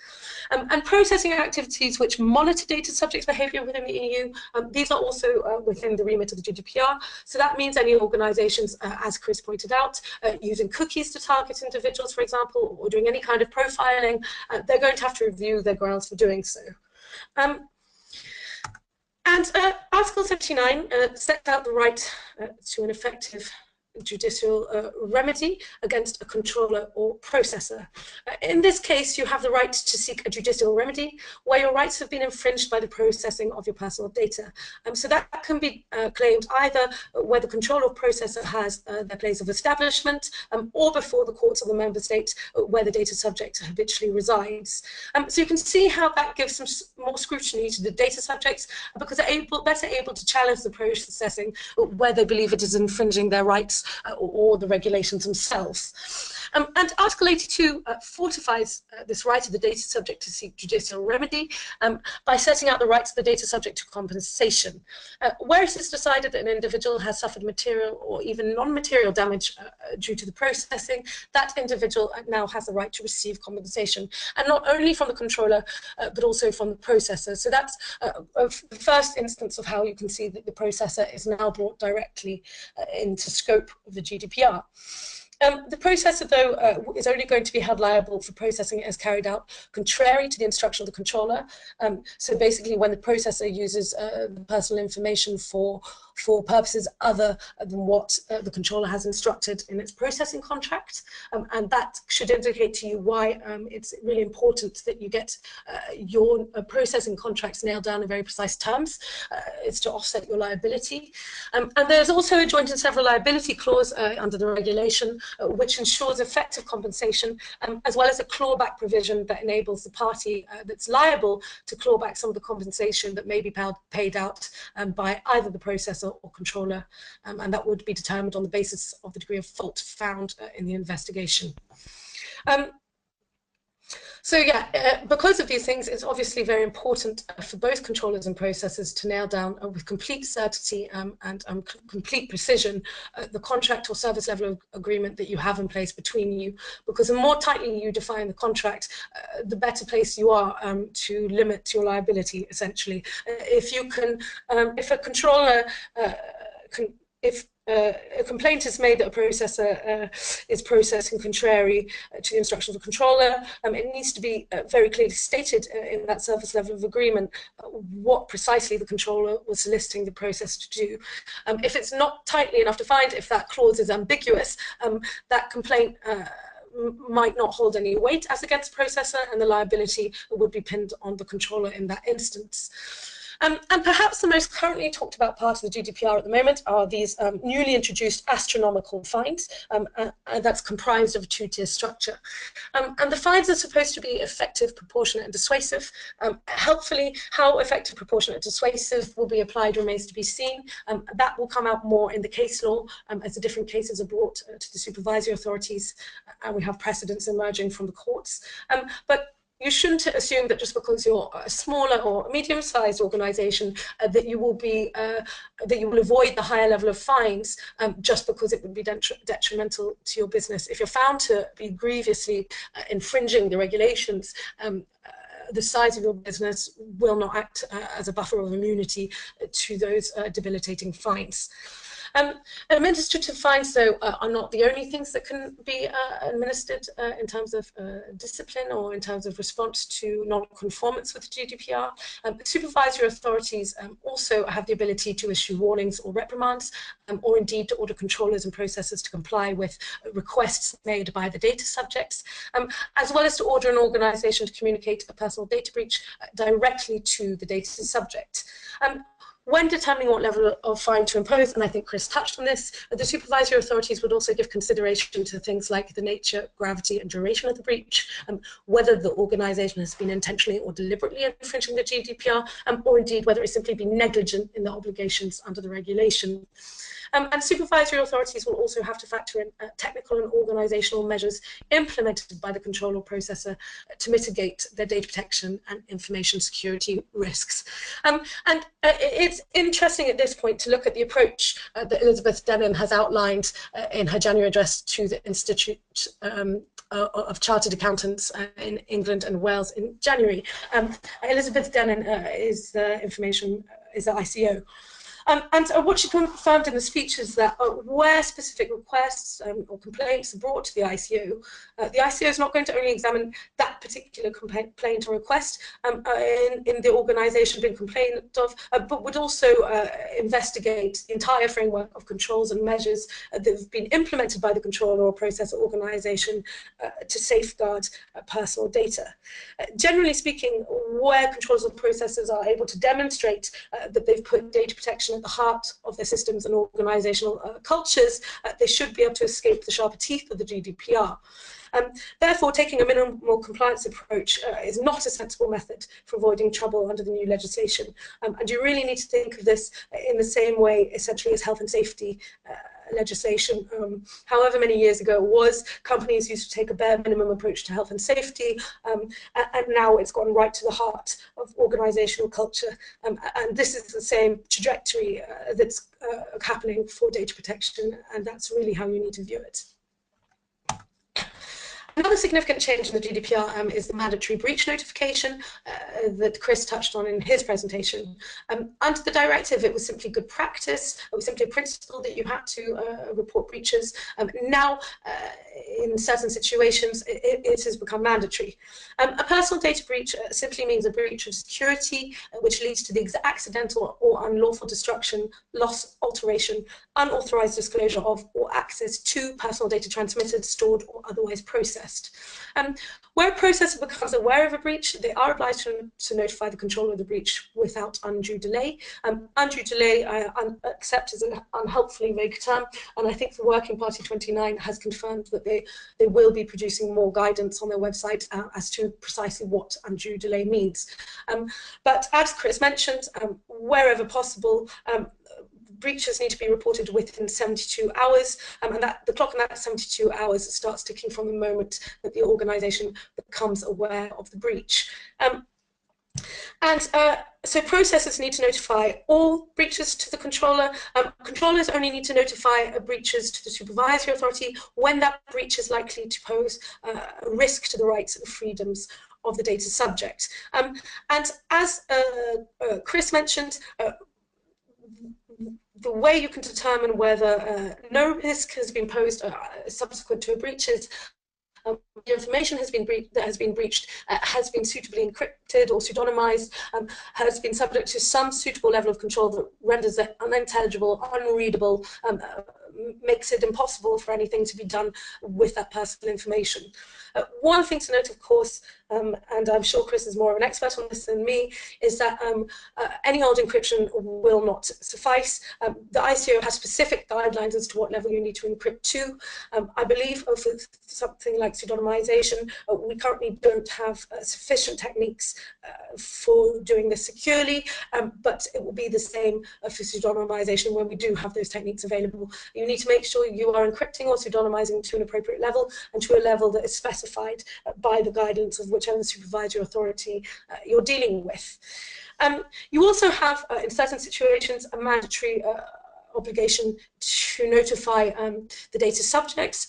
And processing activities which monitor data subjects' behaviour within the EU, these are also within the remit of the GDPR. So that means any organisations, as Chris pointed out, using cookies to target individuals, for example, or doing any kind of profiling, they're going to have to review their grounds for doing so. And Article 79 sets out the right to an effective judicial remedy against a controller or processor. In this case, you have the right to seek a judicial remedy where your rights have been infringed by the processing of your personal data. So that can be claimed either where the controller or processor has their place of establishment, or before the courts of the member state where the data subject habitually resides. So you can see how that gives some more scrutiny to the data subjects because they're better able to challenge the processing where they believe it is infringing their rights or the regulations themselves. And Article 82 fortifies this right of the data subject to seek judicial remedy by setting out the rights of the data subject to compensation. Where it is decided that an individual has suffered material or even non-material damage due to the processing, that individual now has the right to receive compensation, and not only from the controller, but also from the processor. So that's the first instance of how you can see that the processor is now brought directly into scope of the GDPR. The processor, though, is only going to be held liable for processing as carried out contrary to the instruction of the controller. So basically, when the processor uses the personal information for for purposes other than what the controller has instructed in its processing contract, and that should indicate to you why it's really important that you get your processing contracts nailed down in very precise terms. It's to offset your liability. And there's also a joint and several liability clause under the regulation, which ensures effective compensation, as well as a clawback provision that enables the party that's liable to claw back some of the compensation that may be paid out by either the processor or controller, and that would be determined on the basis of the degree of fault found in the investigation. So yeah, because of these things, it's obviously very important for both controllers and processors to nail down with complete certainty and complete precision the contract or service level agreement that you have in place between you, because the more tightly you define the contract, the better place you are to limit your liability, essentially. If you can, if a controller if a complaint is made that a processor is processing contrary to the instructions of the controller, it needs to be very clearly stated in that service level of agreement what precisely the controller was soliciting the process to do. If it's not tightly enough defined, if that clause is ambiguous, that complaint might not hold any weight as against the processor, and the liability would be pinned on the controller in that instance. And perhaps the most currently talked about part of the GDPR at the moment are these newly introduced astronomical fines, and that's comprised of a two-tier structure. And the fines are supposed to be effective, proportionate, and dissuasive. Helpfully, how effective, proportionate, and dissuasive will be applied remains to be seen. That will come out more in the case law as the different cases are brought to the supervisory authorities, and we have precedents emerging from the courts. But you shouldn't assume that just because you're a smaller or medium-sized organisation that you will avoid the higher level of fines just because it would be detrimental to your business. If you're found to be grievously infringing the regulations, the size of your business will not act as a buffer of immunity to those debilitating fines. Administrative fines, though, are not the only things that can be administered in terms of discipline or in terms of response to non-conformance with GDPR. Supervisory authorities also have the ability to issue warnings or reprimands, or indeed to order controllers and processors to comply with requests made by the data subjects, as well as to order an organisation to communicate a personal data breach directly to the data subject. When determining what level of fine to impose, and I think Chris touched on this, the supervisory authorities would also give consideration to things like the nature, gravity, and duration of the breach, whether the organisation has been intentionally or deliberately infringing the GDPR, or indeed whether it's simply been negligent in their obligations under the regulation. And supervisory authorities will also have to factor in technical and organisational measures implemented by the controller or processor to mitigate their data protection and information security risks. And it's interesting at this point to look at the approach that Elizabeth Denham has outlined in her January address to the Institute of Chartered Accountants in England and Wales in January. Elizabeth Denham is the ICO. And what she confirmed in the speech is that where specific requests or complaints are brought to the ICO is not going to only examine that particular complaint or request in the organisation being complained of, but would also investigate the entire framework of controls and measures that have been implemented by the controller or processor organisation to safeguard personal data. Generally speaking, where controllers or processors are able to demonstrate that they've put data protection at the heart of their systems and organisational cultures, they should be able to escape the sharper teeth of the GDPR. Therefore, taking a minimal compliance approach is not a sensible method for avoiding trouble under the new legislation. And you really need to think of this in the same way, essentially, as health and safety legislation. However many years ago it was, companies used to take a bare minimum approach to health and safety, and now it's gone right to the heart of organisational culture. And this is the same trajectory that's happening for data protection, and that's really how you need to view it. Another significant change in the GDPR is the mandatory breach notification that Chris touched on in his presentation. Under the directive, it was simply good practice. It was simply a principle that you had to report breaches. Now, in certain situations, it has become mandatory. A personal data breach simply means a breach of security, which leads to the accidental or unlawful destruction, loss, alteration, unauthorized disclosure of, or access to personal data transmitted, stored, or otherwise processed. Where a processor becomes aware of a breach, they are obliged to notify the controller of the breach without undue delay. Undue delay, I accept, is an unhelpfully vague term, and I think the Working Party 29 has confirmed that they will be producing more guidance on their website as to precisely what undue delay means. But as Chris mentioned, wherever possible, breaches need to be reported within 72 hours, and that the clock in that 72 hours starts ticking from the moment that the organisation becomes aware of the breach. So processors need to notify all breaches to the controller. Controllers only need to notify breaches to the supervisory authority when that breach is likely to pose a risk to the rights and freedoms of the data subject. And as Chris mentioned, the way you can determine whether no risk has been posed subsequent to a breach is the information that has been breached has been suitably encrypted or pseudonymized, has been subject to some suitable level of control that renders it unintelligible, unreadable, makes it impossible for anything to be done with that personal information. One thing to note, of course, and I'm sure Chris is more of an expert on this than me, is that any old encryption will not suffice. The ICO has specific guidelines as to what level you need to encrypt to. I believe for something like pseudonymization, we currently don't have sufficient techniques for doing this securely, but it will be the same for pseudonymization when we do have those techniques available. You need to make sure you are encrypting or pseudonymizing to an appropriate level and to a level that is specified by the guidance of whichever supervisory authority you're dealing with. You also have, in certain situations, a mandatory obligation to notify the data subjects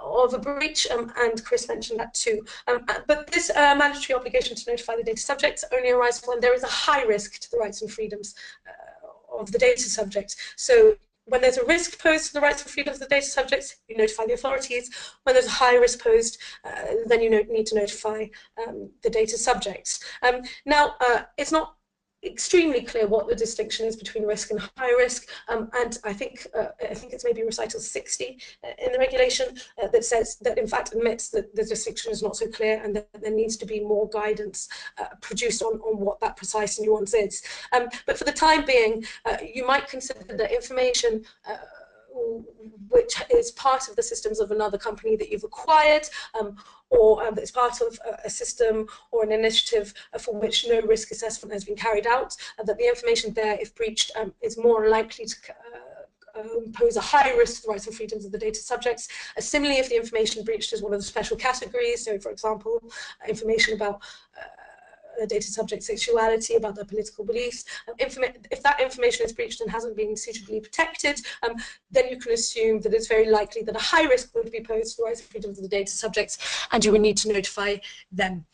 of a breach, and Chris mentioned that too. But this mandatory obligation to notify the data subjects only arises when there is a high risk to the rights and freedoms of the data subject. So when there's a risk posed to the rights and freedoms of the data subjects, you notify the authorities. When there's a high risk posed, then you need to notify the data subjects. Now, it's not extremely clear what the distinction is between risk and high risk, and I think it's maybe recital 60 in the regulation that says that, in fact, admits that the distinction is not so clear and that there needs to be more guidance produced on what that precise nuance is. But for the time being, you might consider that information which is part of the systems of another company that you've acquired, or that is part of a system or an initiative for which no risk assessment has been carried out, that the information there, if breached, is more likely to pose a high risk to the rights and freedoms of the data subjects. Similarly, if the information breached is one of the special categories, so for example, information about data subject sexuality, about their political beliefs. If that information is breached and hasn't been suitably protected, then you can assume that it's very likely that a high risk would be posed to the rights and freedoms of the data subjects, and you would need to notify them.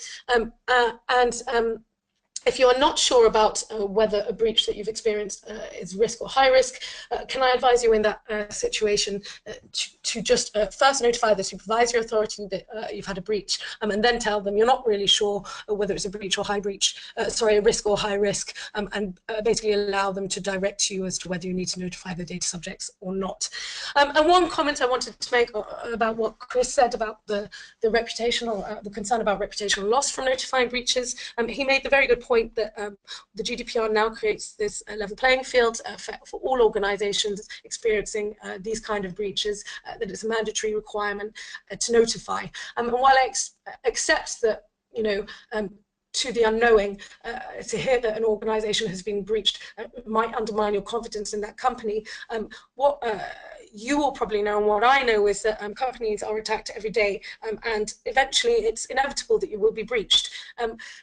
If you are not sure about whether a breach that you've experienced is risk or high risk, can I advise you in that situation to just first notify the supervisory authority that you've had a breach, and then tell them you're not really sure whether it's a breach or high breach, sorry, a risk or high risk, and basically allow them to direct you as to whether you need to notify the data subjects or not. And one comment I wanted to make about what Chris said about the reputational, the concern about reputational loss from notifying breaches. He made the very good point that the GDPR now creates this level playing field for all organizations experiencing these kind of breaches, that it's a mandatory requirement to notify. And while I accept that, you know, to the unknowing, to hear that an organization has been breached might undermine your confidence in that company, what you all probably know, and what I know, is that companies are attacked every day, and eventually it's inevitable that you will be breached.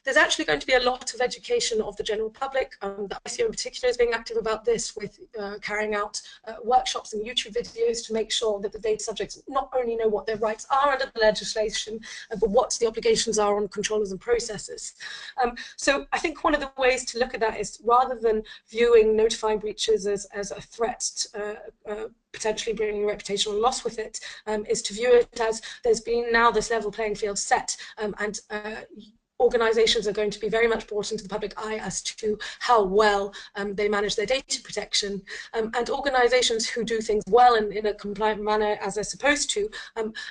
There's actually going to be a lot of education of the general public. The ICO in particular is being active about this, with carrying out workshops and YouTube videos to make sure that the data subjects not only know what their rights are under the legislation, but what the obligations are on controllers and processes. So I think one of the ways to look at that is, rather than viewing notifying breaches as a threat, potentially bringing reputational loss with it, is to view it as there's been now this level playing field set, and organisations are going to be very much brought into the public eye as to how well they manage their data protection. And organisations who do things well and in a compliant manner as they're supposed to,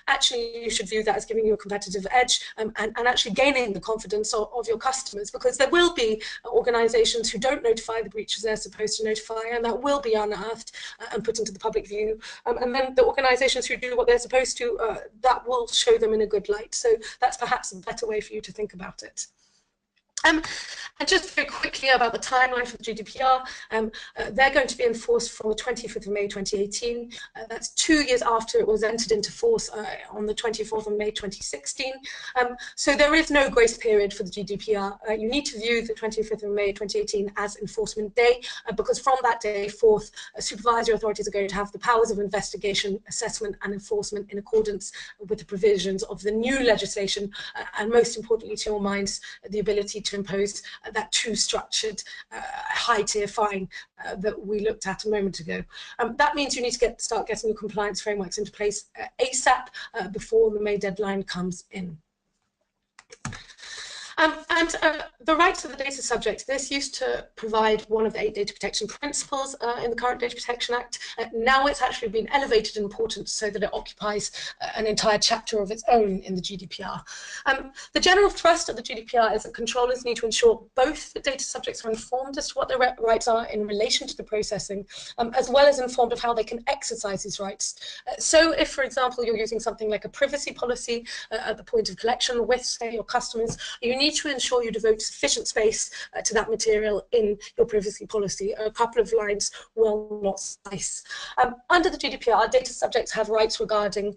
actually you should view that as giving you a competitive edge, and actually gaining the confidence of your customers, because there will be organisations who don't notify the breaches they're supposed to notify, and that will be unearthed and put into the public view. And then the organisations who do what they're supposed to, that will show them in a good light. So that's perhaps a better way for you to think about it. And just very quickly about the timeline for the GDPR, they're going to be enforced from the 25th of May 2018. That's 2 years after it was entered into force on the 24th of May 2016. So there is no grace period for the GDPR. You need to view the 25th of May 2018 as enforcement day, because from that day forth, supervisory authorities are going to have the powers of investigation, assessment and enforcement in accordance with the provisions of the new legislation, and most importantly to your minds, the ability to impose that two-structured high-tier fine that we looked at a moment ago. That means you need to start getting your compliance frameworks into place ASAP, before the May deadline comes in. The rights of the data subject, this used to provide one of the 8 data protection principles in the current Data Protection Act. Now it's actually been elevated in importance so that it occupies an entire chapter of its own in the GDPR. The general thrust of the GDPR is that controllers need to ensure both the data subjects are informed as to what their rights are in relation to the processing, as well as informed of how they can exercise these rights. So if, for example, you're using something like a privacy policy at the point of collection with, say, your customers, you need to ensure you devote sufficient space to that material in your privacy policy. A couple of lines will not suffice. Under the GDPR, data subjects have rights regarding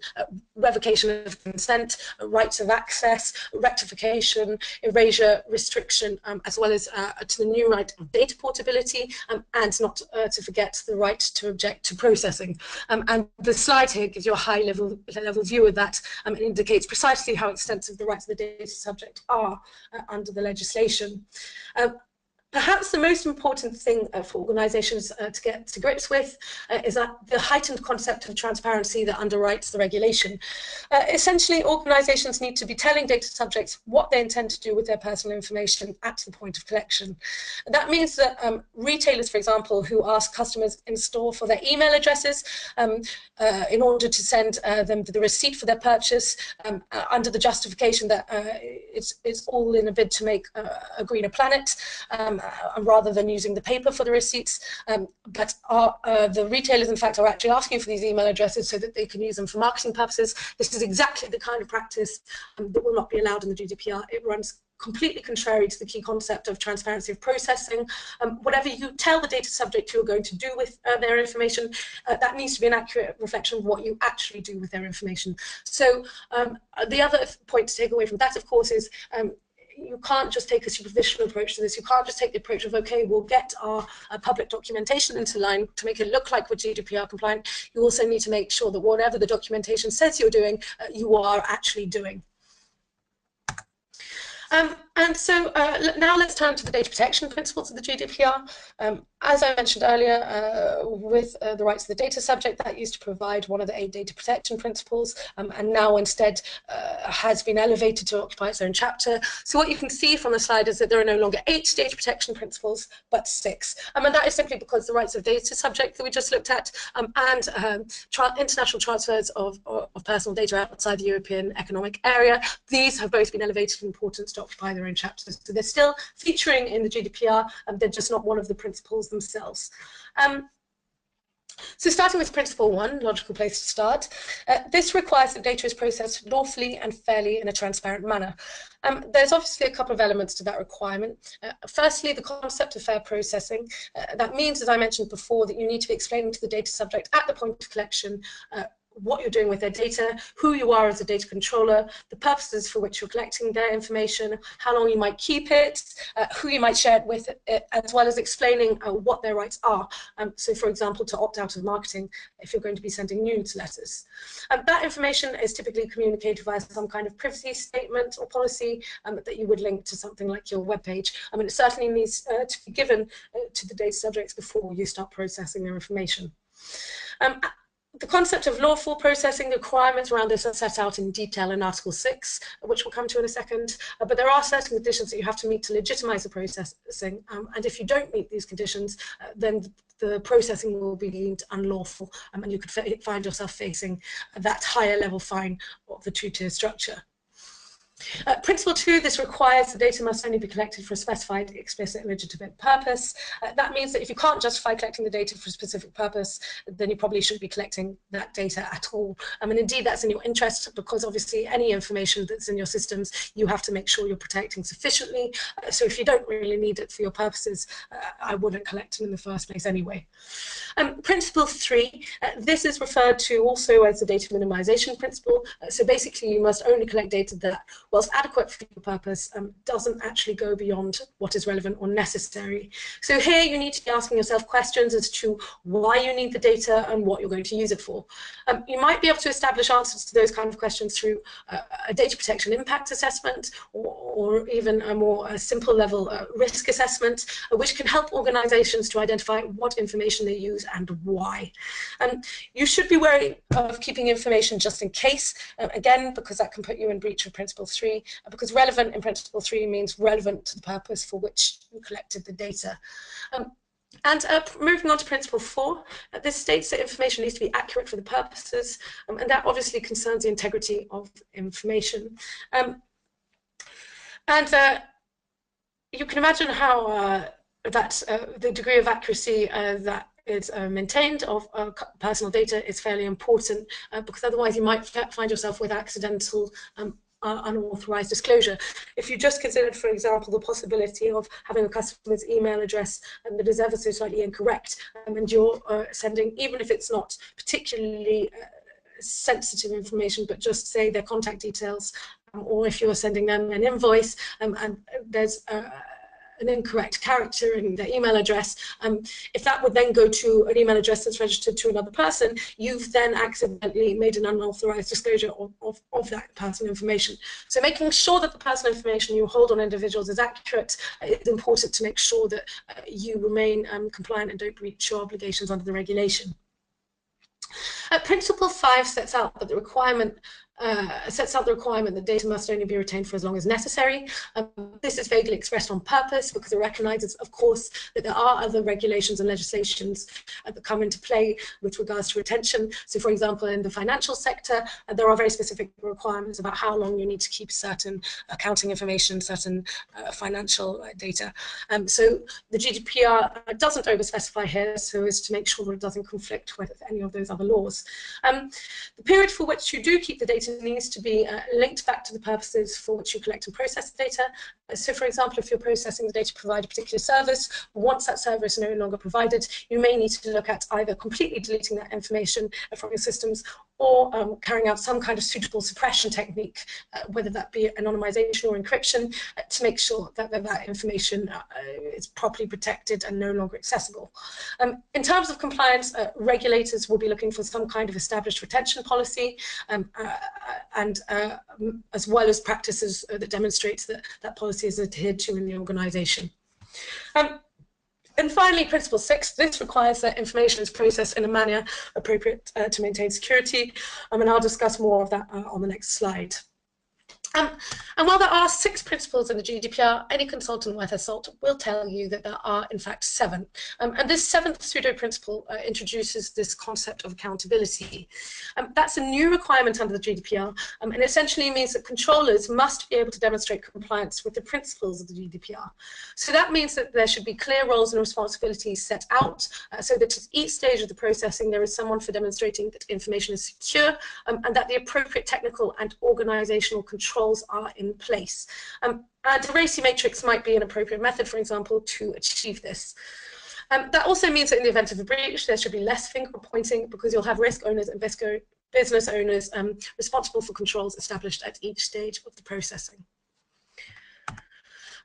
revocation of consent, rights of access, rectification, erasure, restriction, as well as to the new right of data portability, and not to forget the right to object to processing. And the slide here gives you a high-level view of that, and indicates precisely how extensive the rights of the data subject are under the legislation. Perhaps the most important thing for organisations to get to grips with is that the heightened concept of transparency that underwrites the regulation. Essentially, organisations need to be telling data subjects what they intend to do with their personal information at the point of collection. That means that retailers, for example, who ask customers in store for their email addresses in order to send them the receipt for their purchase, under the justification that it's all in a bid to make a greener planet, rather than using the paper for the receipts, but the retailers in fact are actually asking for these email addresses so that they can use them for marketing purposes. This is exactly the kind of practice that will not be allowed in the GDPR. It runs completely contrary to the key concept of transparency of processing. Whatever you tell the data subject you're going to do with their information, that needs to be an accurate reflection of what you actually do with their information. So the other point to take away from that, of course, is you can't just take a superficial approach to this. You can't just take the approach of, okay, we'll get our public documentation into line to make it look like we're GDPR compliant. You also need to make sure that whatever the documentation says you're doing, you are actually doing. And so now let's turn to the data protection principles of the GDPR. As I mentioned earlier, with the rights of the data subject, that used to provide one of the 8 data protection principles, and now instead has been elevated to occupy its own chapter. So what you can see from the slide is that there are no longer 8 data protection principles, but 6. And that is simply because the rights of data subject that we just looked at, and international transfers of personal data outside the European Economic Area, these have both been elevated in importance to occupy their own chapters. So they're still featuring in the GDPR, they're just not one of the principles themselves. So starting with principle 1, logical place to start, this requires that data is processed lawfully and fairly in a transparent manner. There's obviously a couple of elements to that requirement. Firstly, the concept of fair processing. That means, as I mentioned before, that you need to be explaining to the data subject at the point of collection what you're doing with their data, who you are as a data controller, the purposes for which you're collecting their information, how long you might keep it, who you might share it with, as well as explaining what their rights are. So, for example, to opt out of marketing if you're going to be sending newsletters. That information is typically communicated via some kind of privacy statement or policy that you would link to something like your web page. I mean, it certainly needs to be given to the data subjects before you start processing their information. The concept of lawful processing, the requirements around this are set out in detail in Article 6, which we'll come to in a second, but there are certain conditions that you have to meet to legitimize the processing, and if you don't meet these conditions, then the processing will be deemed unlawful, and you could find yourself facing that higher level fine of the two-tier structure. Principle 2, this requires the data must only be collected for a specified, explicit, and legitimate purpose. That means that if you can't justify collecting the data for a specific purpose, then you probably shouldn't be collecting that data at all. And indeed, that's in your interest, because obviously any information that's in your systems, you have to make sure you're protecting sufficiently. So if you don't really need it for your purposes, I wouldn't collect it in the first place anyway. Principle 3, this is referred to also as the data minimization principle. So basically, you must only collect data that, whilst adequate for your purpose, doesn't actually go beyond what is relevant or necessary. So here you need to be asking yourself questions as to why you need the data and what you're going to use it for. You might be able to establish answers to those kind of questions through a data protection impact assessment, or even a more simple level risk assessment, which can help organizations to identify what information they use and why. You should be wary of keeping information just in case, again, because that can put you in breach of Principle 3, because relevant in Principle 3 means relevant to the purpose for which you collected the data. Moving on to Principle 4, this states that information needs to be accurate for the purposes, and that obviously concerns the integrity of information. You can imagine how the degree of accuracy that is maintained of personal data is fairly important, because otherwise you might find yourself with accidental unauthorized disclosure. If you just considered, for example, the possibility of having a customer's email address that is ever so slightly incorrect, and you're sending, even if it's not particularly sensitive information, but just say their contact details, or if you're sending them an invoice and there's an incorrect character in their email address, if that would then go to an email address that's registered to another person, you've then accidentally made an unauthorized disclosure of that personal information. So making sure that the personal information you hold on individuals is accurate is important to make sure that you remain compliant and don't breach your obligations under the regulation. Principle 5 sets out the requirement that data must only be retained for as long as necessary. This is vaguely expressed on purpose because it recognizes, of course, that there are other regulations and legislations that come into play with regards to retention. So, for example, in the financial sector, there are very specific requirements about how long you need to keep certain accounting information, certain financial data. So the GDPR doesn't overspecify here so as to make sure that it doesn't conflict with any of those other laws. The period for which you do keep the data needs to be linked back to the purposes for which you collect and process the data. So, for example, if you're processing the data to provide a particular service, once that service is no longer provided, you may need to look at either completely deleting that information from your systems or carrying out some kind of suitable suppression technique, whether that be anonymization or encryption, to make sure that that information is properly protected and no longer accessible. In terms of compliance, regulators will be looking for some kind of established retention policy, and as well as practices that demonstrate that that policy is adhered to in the organization. And finally, Principle 6, this requires that information is processed in a manner appropriate to maintain security, and I'll discuss more of that on the next slide. And while there are 6 principles in the GDPR, any consultant worth their salt will tell you that there are, in fact, 7. And this 7th pseudo-principle introduces this concept of accountability. That's a new requirement under the GDPR, and essentially means that controllers must be able to demonstrate compliance with the principles of the GDPR. So that means that there should be clear roles and responsibilities set out, so that at each stage of the processing there is someone for demonstrating that information is secure, and that the appropriate technical and organizational controls are in place. And a RACI matrix might be an appropriate method, for example, to achieve this. That also means that in the event of a breach, there should be less finger pointing, because you'll have risk owners and business owners responsible for controls established at each stage of the processing.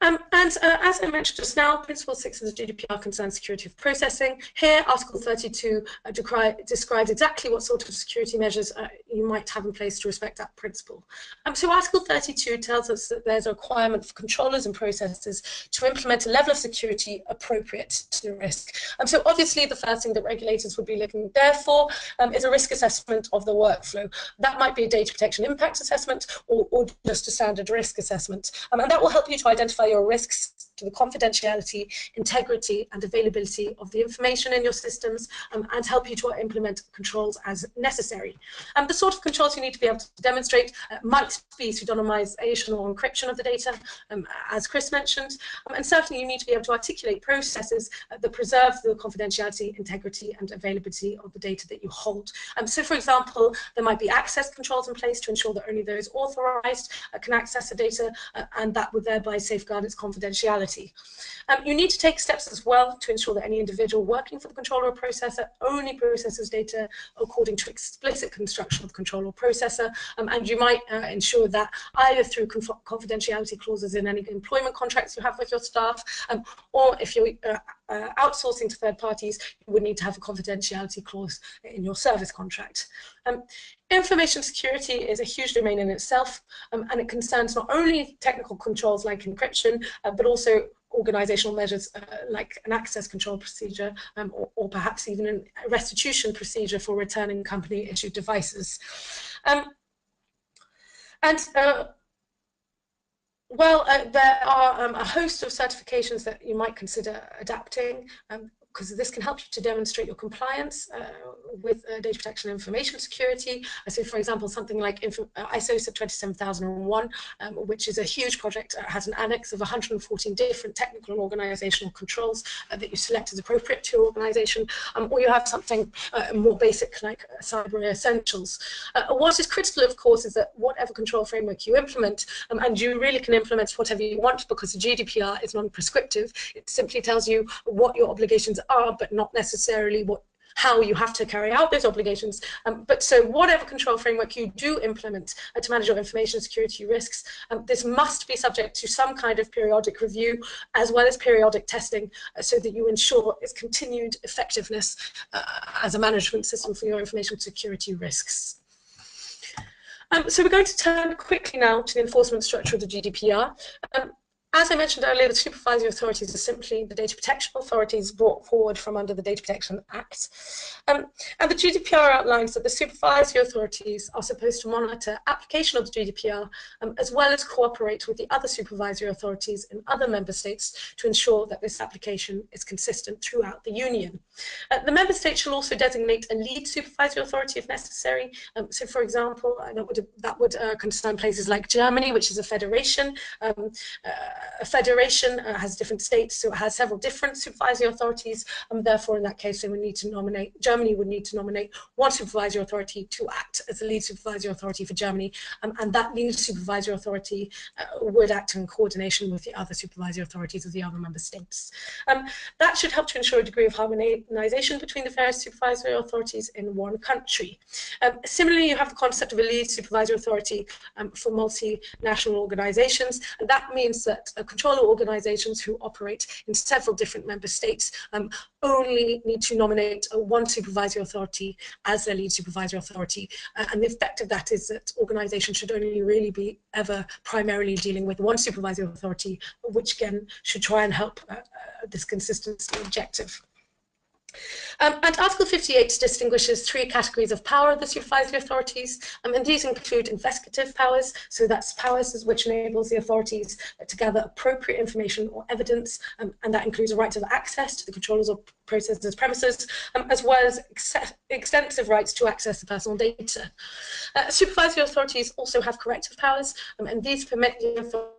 As I mentioned just now, Principle 6 of the GDPR concerns security of processing. Here, Article 32 describes exactly what sort of security measures you might have in place to respect that principle. So Article 32 tells us that there's a requirement for controllers and processors to implement a level of security appropriate to the risk. So obviously, the first thing that regulators would be looking there for is a risk assessment of the workflow. That might be a data protection impact assessment or just a standard risk assessment. And that will help you to identify your risks to the confidentiality, integrity, and availability of the information in your systems, and help you to implement controls as necessary. The sort of controls you need to be able to demonstrate might be pseudonymization or encryption of the data, as Chris mentioned, and certainly you need to be able to articulate processes that preserve the confidentiality, integrity, and availability of the data that you hold. So, for example, there might be access controls in place to ensure that only those authorized can access the data, and that would thereby safeguard its confidentiality. You need to take steps as well to ensure that any individual working for the controller or processor only processes data according to explicit construction of the controller or processor, and you might ensure that either through confidentiality clauses in any employment contracts you have with your staff, or if you're outsourcing to third parties, you would need to have a confidentiality clause in your service contract. Information security is a huge domain in itself, and it concerns not only technical controls like encryption, but also organizational measures like an access control procedure, or perhaps even a restitution procedure for returning company-issued devices. There are a host of certifications that you might consider adapting, because this can help you to demonstrate your compliance with data protection and information security. So, for example, something like ISO 27001, which is a huge project, has an annex of 114 different technical and organizational controls that you select as appropriate to your organization, or you have something more basic like Cyber Essentials. What is critical, of course, is that whatever control framework you implement, and you really can implement whatever you want, because the GDPR is non-prescriptive. It simply tells you what your obligations are, but not necessarily how you have to carry out those obligations. But so whatever control framework you do implement to manage your information security risks, this must be subject to some kind of periodic review as well as periodic testing, so that you ensure its continued effectiveness as a management system for your information security risks. So we're going to turn quickly now to the enforcement structure of the GDPR. As I mentioned earlier, the supervisory authorities are simply the data protection authorities brought forward from under the Data Protection Act. And the GDPR outlines that the supervisory authorities are supposed to monitor application of the GDPR, as well as cooperate with the other supervisory authorities in other member states to ensure that this application is consistent throughout the Union. The member state shall also designate a lead supervisory authority if necessary. So, for example, that would concern places like Germany, which is a federation. A federation has different states, so it has several different supervisory authorities, and therefore in that case Germany would need to nominate one supervisory authority to act as the lead supervisory authority for Germany, and that lead supervisory authority would act in coordination with the other supervisory authorities of the other member states. That should help to ensure a degree of harmonization between the various supervisory authorities in one country. Similarly, you have the concept of a lead supervisory authority for multinational organizations, and that means that controller organizations who operate in several different member states only need to nominate one supervisory authority as their lead supervisory authority. And the effect of that is that organizations should only really be ever primarily dealing with one supervisory authority, which again should try and help this consistency objective. And Article 58 distinguishes three categories of power of the supervisory authorities, and these include investigative powers, so that's powers which enables the authorities to gather appropriate information or evidence, and that includes a right of access to the controllers or processors' premises, as well as extensive rights to access the personal data. Supervisory authorities also have corrective powers, and these permit the authorities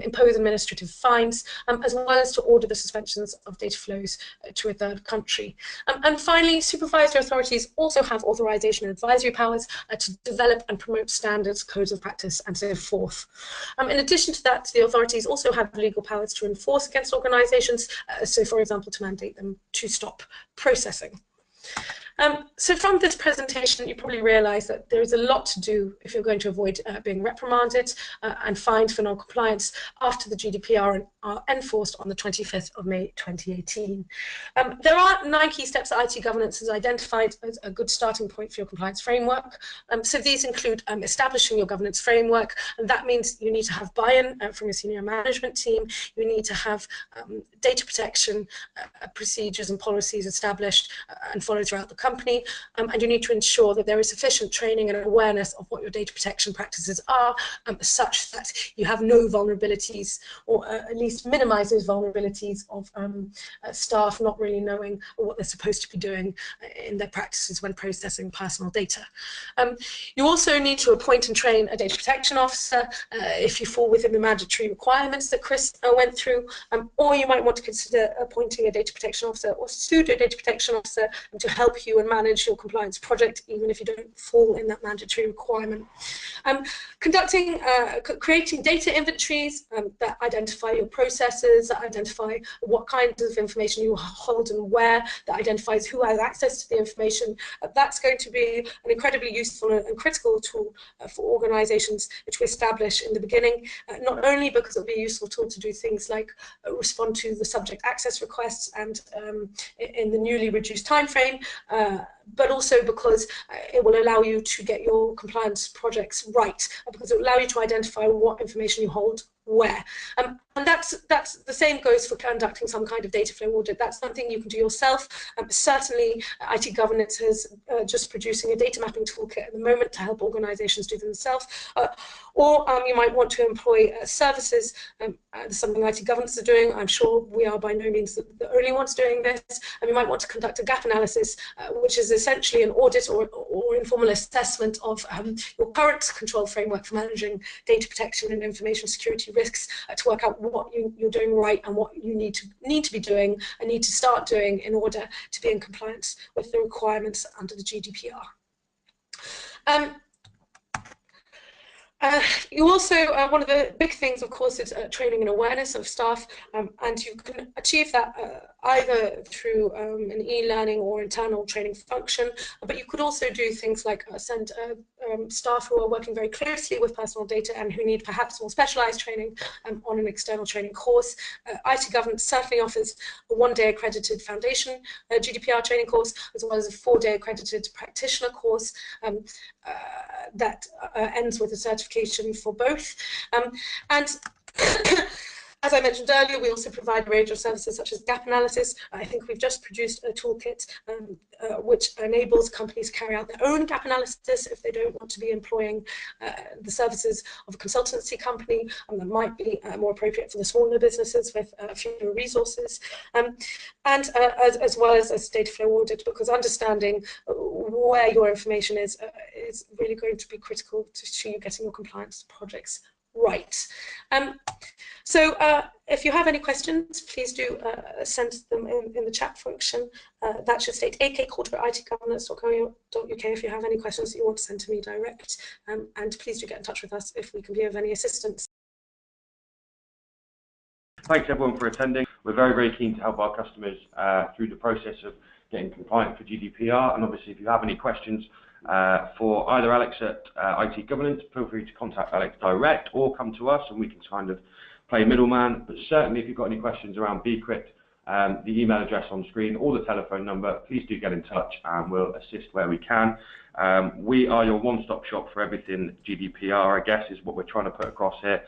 impose administrative fines, as well as to order the suspensions of data flows to a third country. And finally, supervisory authorities also have authorization and advisory powers to develop and promote standards, codes of practice, and so forth. In addition to that, the authorities also have legal powers to enforce against organizations, so for example, to mandate them to stop processing. So from this presentation, you probably realize that there is a lot to do if you're going to avoid being reprimanded and fined for non-compliance after the GDPR are enforced on the 25th of May 2018. There are 9 key steps that IT governance has identified as a good starting point for your compliance framework. So these include establishing your governance framework, and that means you need to have buy-in from your senior management team, you need to have data protection procedures and policies established and followed throughout the company, and you need to ensure that there is sufficient training and awareness of what your data protection practices are, such that you have no vulnerabilities, or at least minimize those vulnerabilities of staff not really knowing what they're supposed to be doing in their practices when processing personal data. You also need to appoint and train a data protection officer if you fall within the mandatory requirements that Chris went through, or you might want to consider appointing a data protection officer or pseudo data protection officer to help you and manage your compliance project, even if you don't fall in that mandatory requirement. Creating data inventories that identify your processes, that identify what kinds of information you hold and where, that identifies who has access to the information. That's going to be an incredibly useful and critical tool for organizations which we establish in the beginning, not only because it'll be a useful tool to do things like respond to the subject access requests and in the newly reduced time frame, but also because it will allow you to get your compliance projects right, because it will allow you to identify what information you hold where. And that's the same goes for conducting some kind of data flow audit. That's something you can do yourself. Certainly, IT governance has just producing a data mapping toolkit at the moment to help organizations do themselves. Or you might want to employ services, something IT governance are doing. I'm sure we are by no means the only ones doing this. And you might want to conduct a gap analysis, which is essentially an audit or informal assessment of your current control framework for managing data protection and information security risks, to work out what you're doing right and what you need to be doing and need to start doing in order to be in compliance with the requirements under the GDPR. You also, one of the big things, of course, is training and awareness of staff, and you can achieve that either through an e-learning or internal training function, but you could also do things like send staff who are working very closely with personal data and who need perhaps more specialized training on an external training course. IT governance certainly offers a 1-day accredited foundation GDPR training course, as well as a 4-day accredited practitioner course that ends with a certification for both. And as I mentioned earlier, we also provide a range of services such as gap analysis. I think we've just produced a toolkit which enables companies to carry out their own gap analysis if they don't want to be employing the services of a consultancy company, that might be more appropriate for the smaller businesses with fewer resources. As well as data flow audit, because understanding where your information is really going to be critical to you getting your compliance projects right. So if you have any questions, please do send them in the chat function. That should state ak@itgovernance.co.uk if you have any questions that you want to send to me direct. And please do get in touch with us if we can be of any assistance. Thanks everyone for attending. We're very, very keen to help our customers through the process of getting compliant for GDPR. And obviously, if you have any questions for either Alex at IT Governance, feel free to contact Alex direct or come to us and we can kind of play middleman. But certainly if you've got any questions around Becrypt, the email address on screen or the telephone number, please do get in touch and we'll assist where we can. We are your one-stop shop for everything GDPR, I guess, is what we're trying to put across here,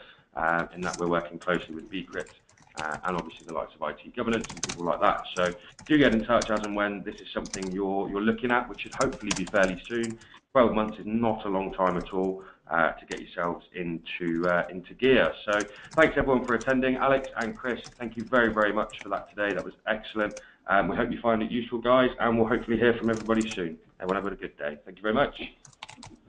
in that we're working closely with Becrypt and obviously the likes of IT governance and people like that. So do get in touch as and when this is something you're looking at, which should hopefully be fairly soon. 12 months is not a long time at all to get yourselves into gear. So thanks everyone for attending. Alex and Chris, thank you very, very much for that today. That was excellent. We hope you find it useful, guys, and we'll hopefully hear from everybody soon. Everyone have a good day. Thank you very much.